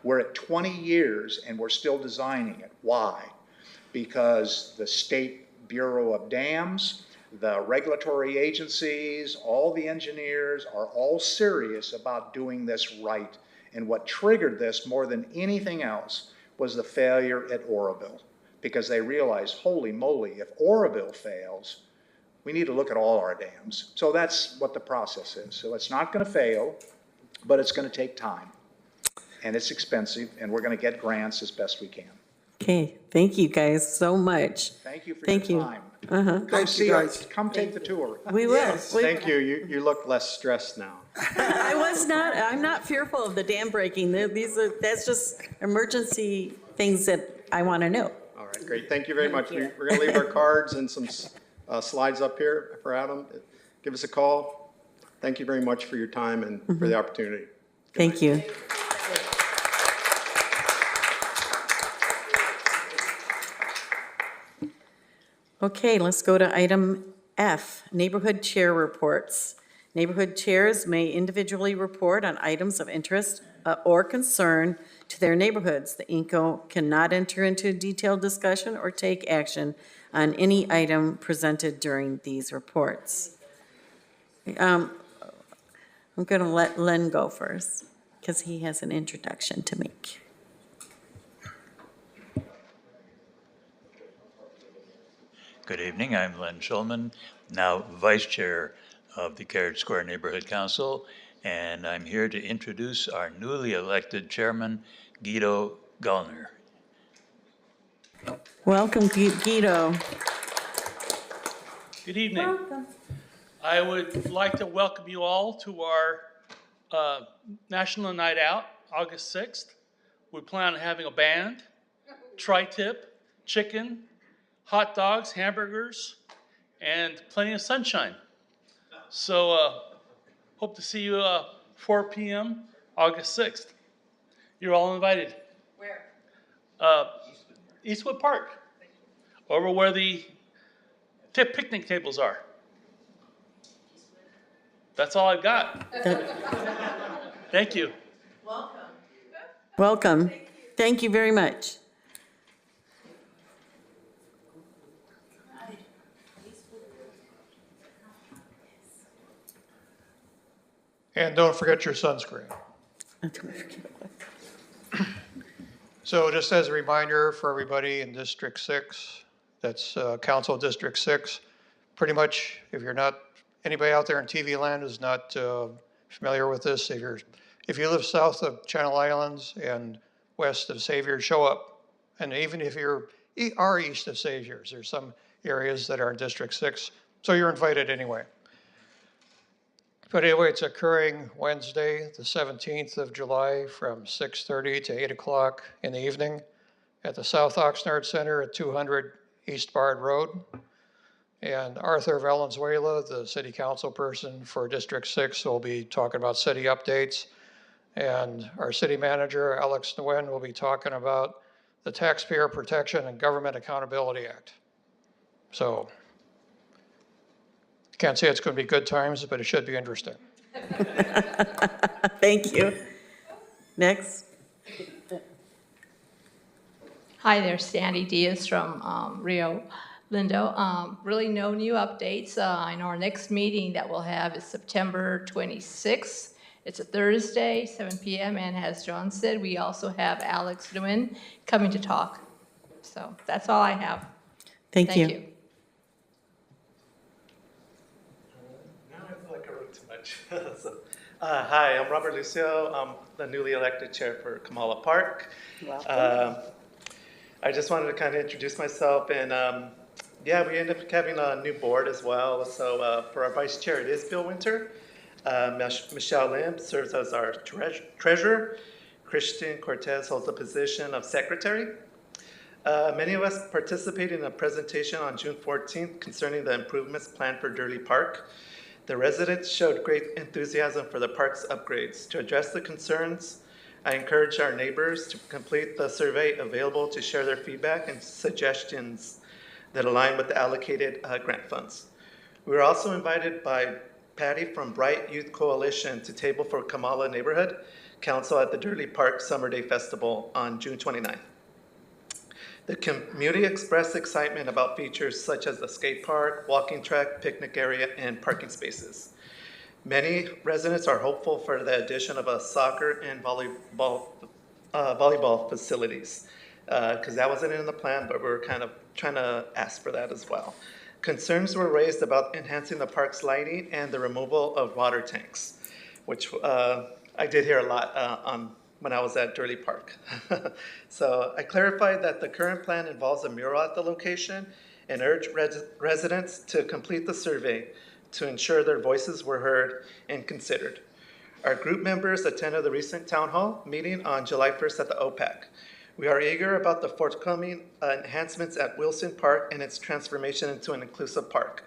[SPEAKER 5] We're at 20 years and we're still designing it. Why? Because the State Bureau of Dams, the regulatory agencies, all the engineers are all serious about doing this right. And what triggered this more than anything else was the failure at Oroville, because they realized, holy moly, if Oroville fails, we need to look at all our dams. So that's what the process is. So it's not going to fail, but it's going to take time. And it's expensive, and we're going to get grants as best we can.
[SPEAKER 1] Okay, thank you guys so much.
[SPEAKER 5] Thank you for
[SPEAKER 1] Thank
[SPEAKER 5] your
[SPEAKER 1] you.
[SPEAKER 5] time.
[SPEAKER 1] Uh-huh.
[SPEAKER 5] Come see us. Come take the tour.
[SPEAKER 1] We will.
[SPEAKER 11] Yes.
[SPEAKER 4] Thank you. You look less stressed now.
[SPEAKER 1] I'm not fearful of the dam breaking. That's just emergency things that I want to know.
[SPEAKER 4] All right, great. Thank you very much. We're going to leave our cards and some slides up here for Adam. Give us a call. Thank you very much for your time and for the opportunity.
[SPEAKER 1] Thank you. Okay, let's go to item F, neighborhood chair reports. Neighborhood chairs may individually report on items of interest or concern to their neighborhoods. The INCO cannot enter into detailed discussion or take action on any item presented during these reports. I'm going to let Len go first because he has an introduction to make.
[SPEAKER 13] Good evening, I'm Len Schulman, now Vice Chair of the Carriage Square Neighborhood Council, and I'm here to introduce our newly elected chairman, Guido Gallner.
[SPEAKER 1] Welcome, Guido.
[SPEAKER 14] Good evening. I would like to welcome you all to our National Night Out, August 6th. We plan on having a band, tri-tip, chicken, hot dogs, hamburgers, and plenty of sunshine. So hope to see you 4 p.m. August 6th. You're all invited.
[SPEAKER 7] Where?
[SPEAKER 14] Eastwood Park, over where the picnic tables are. That's all I've got. Thank you.
[SPEAKER 1] Welcome. Thank you very much.
[SPEAKER 15] And don't forget your sunscreen. So just as a reminder for everybody in District 6, that's Council District 6, pretty much if you're not, anybody out there in TV land is not familiar with this, if you're If you live south of Channel Islands and west of Saviors, show up. And even if you are east of Saviors, there's some areas that are in District 6, so you're invited anyway. But anyway, it's occurring Wednesday, the 17th of July from 6:30 to 8 o'clock in the evening at the South Oxnard Center at 200 East Bard Road. And Arthur Valenzuela, the city council person for District 6, will be talking about city updates. And our city manager, Alex Nguyen, will be talking about the Taxpayer Protection and Government Accountability Act. So, can't say it's going to be good times, but it should be interesting.
[SPEAKER 1] Thank you. Next.
[SPEAKER 16] Hi there, Sandy Diaz from Rio Lindo. Really no new updates. I know our next meeting that we'll have is September 26th. It's a Thursday, 7 p.m. And as John said, we also have Alex Nguyen coming to talk. So that's all I have.
[SPEAKER 1] Thank you.
[SPEAKER 17] Now I feel like I wrote too much. Hi, I'm Robert Lucio. I'm the newly elected chair for Kamala Park. I just wanted to kind of introduce myself, and yeah, we ended up having a new board as well. So for our vice chair, it is Bill Winter. Michelle Lim serves as our treasurer. Christian Cortez holds the position of secretary. Many of us participated in a presentation on June 14th concerning the improvements planned for Durley Park. The residents showed great enthusiasm for the park's upgrades. To address the concerns, I encourage our neighbors to complete the survey available to share their feedback and suggestions that align with the allocated grant funds. We were also invited by Patty from Bright Youth Coalition to table for Kamala Neighborhood Council at the Durley Park Summer Day Festival on June 29th. The community expressed excitement about features such as the skate park, walking track, picnic area, and parking spaces. Many residents are hopeful for the addition of a soccer and volleyball facilities, because that wasn't in the plan, but we were kind of trying to ask for that as well. Concerns were raised about enhancing the park's lighting and the removal of water tanks, which I did hear a lot when I was at Durley Park. So I clarified that the current plan involves a mural at the location and urged residents to complete the survey to ensure their voices were heard and considered. Our group members attended the recent town hall meeting on July 1st at the OPAC. We are eager about the forthcoming enhancements at Wilson Park and its transformation into an inclusive park.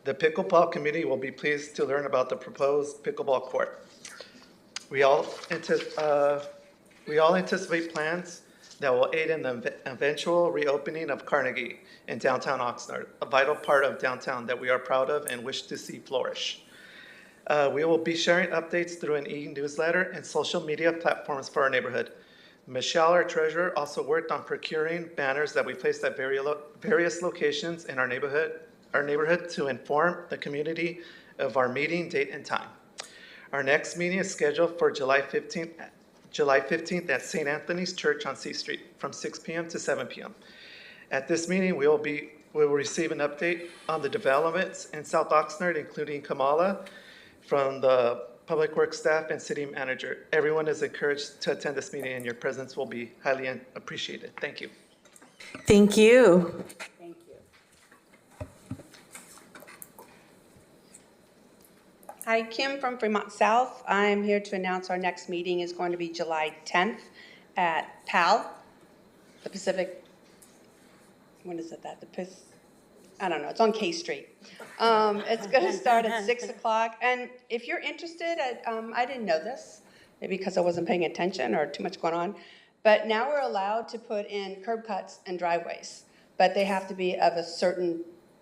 [SPEAKER 17] The pickleball committee will be pleased to learn about the proposed pickleball court. We all anticipate plans that will aid in the eventual reopening of Carnegie in downtown Oxnard, a vital part of downtown that we are proud of and wish to see flourish. We will be sharing updates through an e-newsletter and social media platforms for our neighborhood. Michelle, our treasurer, also worked on procuring banners that we placed at various locations in our neighborhood to inform the community of our meeting date and time. Our next meeting is scheduled for July 15th at St. Anthony's Church on C Street from 6 p.m. to 7 p.m. At this meeting, we will receive an update on the developments in South Oxnard, including Kamala, from the Public Works staff and city manager. Everyone is encouraged to attend this meeting, and your presence will be highly appreciated. Thank you.
[SPEAKER 1] Thank you.
[SPEAKER 7] Thank you. Hi, Kim from Fremont South. I'm here to announce our next meeting is going to be July 10th at PAL, the Pacific, when is it that? I don't know, it's on K Street. It's going to start at 6 o'clock. And if you're interested, I didn't know this, maybe because I wasn't paying attention or too much going on, but now we're allowed to put in curb cuts and driveways, but they have to be of a certain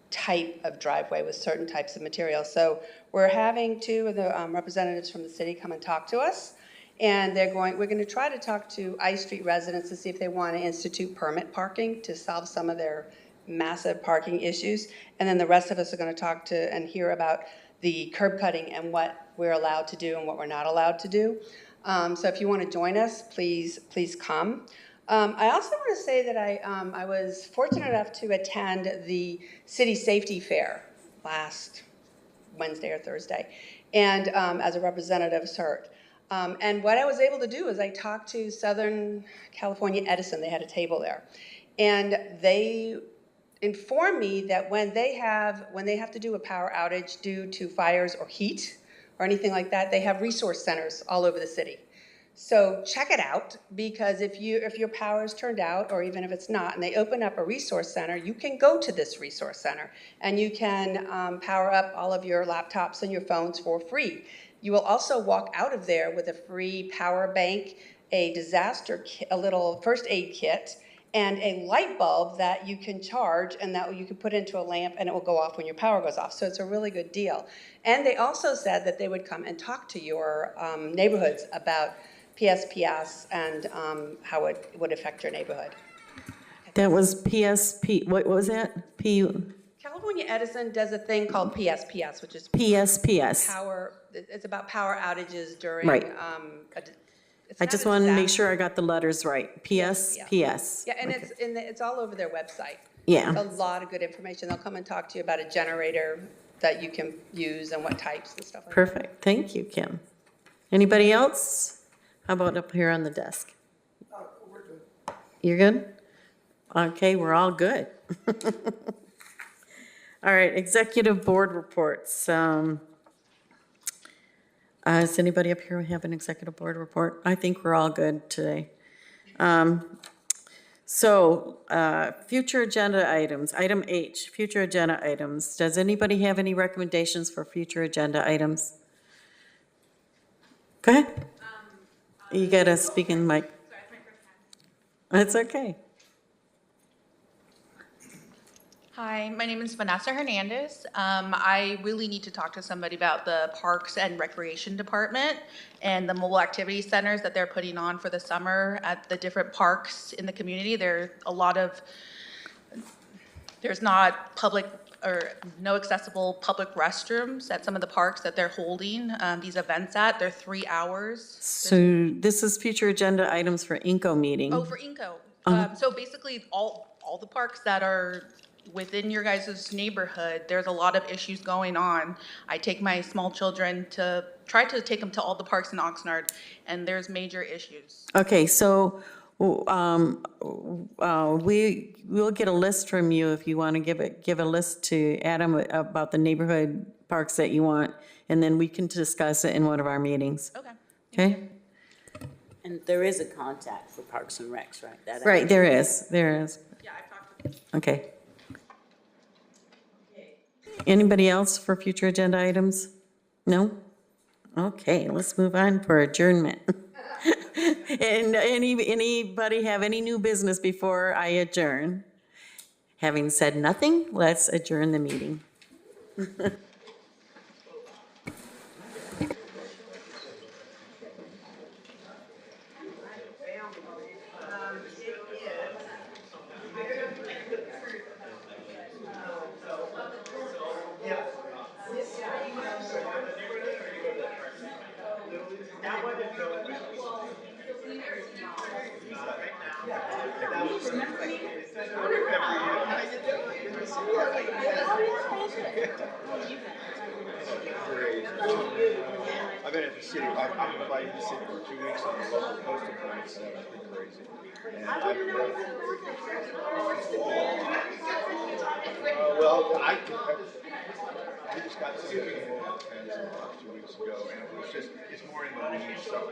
[SPEAKER 7] type of driveway with certain types of material. So we're having two of the representatives from the city come and talk to us. And we're going to try to talk to I Street residents to see if they want to institute permit parking to solve some of their massive parking issues. And then the rest of us are going to talk to and hear about the curb cutting and what we're allowed to do and what we're not allowed to do. So if you want to join us, please come. I also want to say that I was fortunate enough to attend the City Safety Fair last Wednesday or Thursday, and as a representative of CERT. And what I was able to do is I talked to Southern California Edison. They had a table there. And they informed me that when they have to do a power outage due to fires or heat or anything like that, they have resource centers all over the city. So check it out, because if your power is turned out, or even if it's not, and they open up a resource center, you can go to this resource center and you can power up all of your laptops and your phones for free. You will also walk out of there with a free power bank, a disaster kit, a little first aid kit, and a light bulb that you can charge and that you can put into a lamp and it will go off when your power goes off. So it's a really good deal. And they also said that they would come and talk to your neighborhoods about PSPS and how it would affect your neighborhood.
[SPEAKER 1] That was PSP, what was that?
[SPEAKER 7] California Edison does a thing called PSPS, which is
[SPEAKER 1] PSPS.
[SPEAKER 7] power. It's about power outages during.
[SPEAKER 1] Right.
[SPEAKER 7] It's
[SPEAKER 1] I
[SPEAKER 7] not
[SPEAKER 1] just
[SPEAKER 7] a
[SPEAKER 1] wanted to make
[SPEAKER 7] disaster.
[SPEAKER 1] sure I got the letters right. PSPS.
[SPEAKER 7] Yeah, and
[SPEAKER 1] Okay.
[SPEAKER 7] it's all over their website.
[SPEAKER 1] Yeah.
[SPEAKER 7] It's a lot of good information. They'll come and talk to you about a generator that you can use and what types and stuff like that.
[SPEAKER 1] Perfect. Thank you, Kim. Anybody else? How about up here on the desk? You're good? Okay, we're all good. All right, executive board reports. Does anybody up here have an executive board report? I think we're all good today. Future agenda items. Item H, future agenda items. Does anybody have any recommendations for future agenda items? Go ahead. You got to speak in the mic. That's okay.
[SPEAKER 18] Hi, my name is Vanessa Hernandez. I really need to talk to somebody about the Parks and Recreation Department and the mobile activity centers that they're putting on for the summer at the different parks in the community. There's not public or no accessible public restrooms at some of the parks that they're holding these events at. They're 3 hours.
[SPEAKER 1] So this is future agenda items for INCO meeting.
[SPEAKER 18] Oh, for INCO. So basically, all the parks that are within your guys' neighborhood, there's a lot of issues going on. I take my small children to try to take them to all the parks in Oxnard, and there's major issues.
[SPEAKER 1] Okay, so we'll get a list from you if you want to give a list to Adam about the neighborhood parks that you want, and then we can discuss it in one of our meetings.
[SPEAKER 18] Okay.
[SPEAKER 1] Okay?
[SPEAKER 19] And there is a contact for Parks and Recs, right?
[SPEAKER 1] Right, there is.
[SPEAKER 18] Yeah, I've talked to them.
[SPEAKER 1] Okay. Anybody else for future agenda items? No? Okay, let's move on for adjournment. And anybody have any new business before I adjourn? Having said nothing, let's adjourn the meeting.
[SPEAKER 8] I've been at the city, I'm invited to the city for 2 weeks on the local postal points, so it's been crazy. Well, we just got to see the 2 weeks ago, and it was just, it's more in the weeds stuff.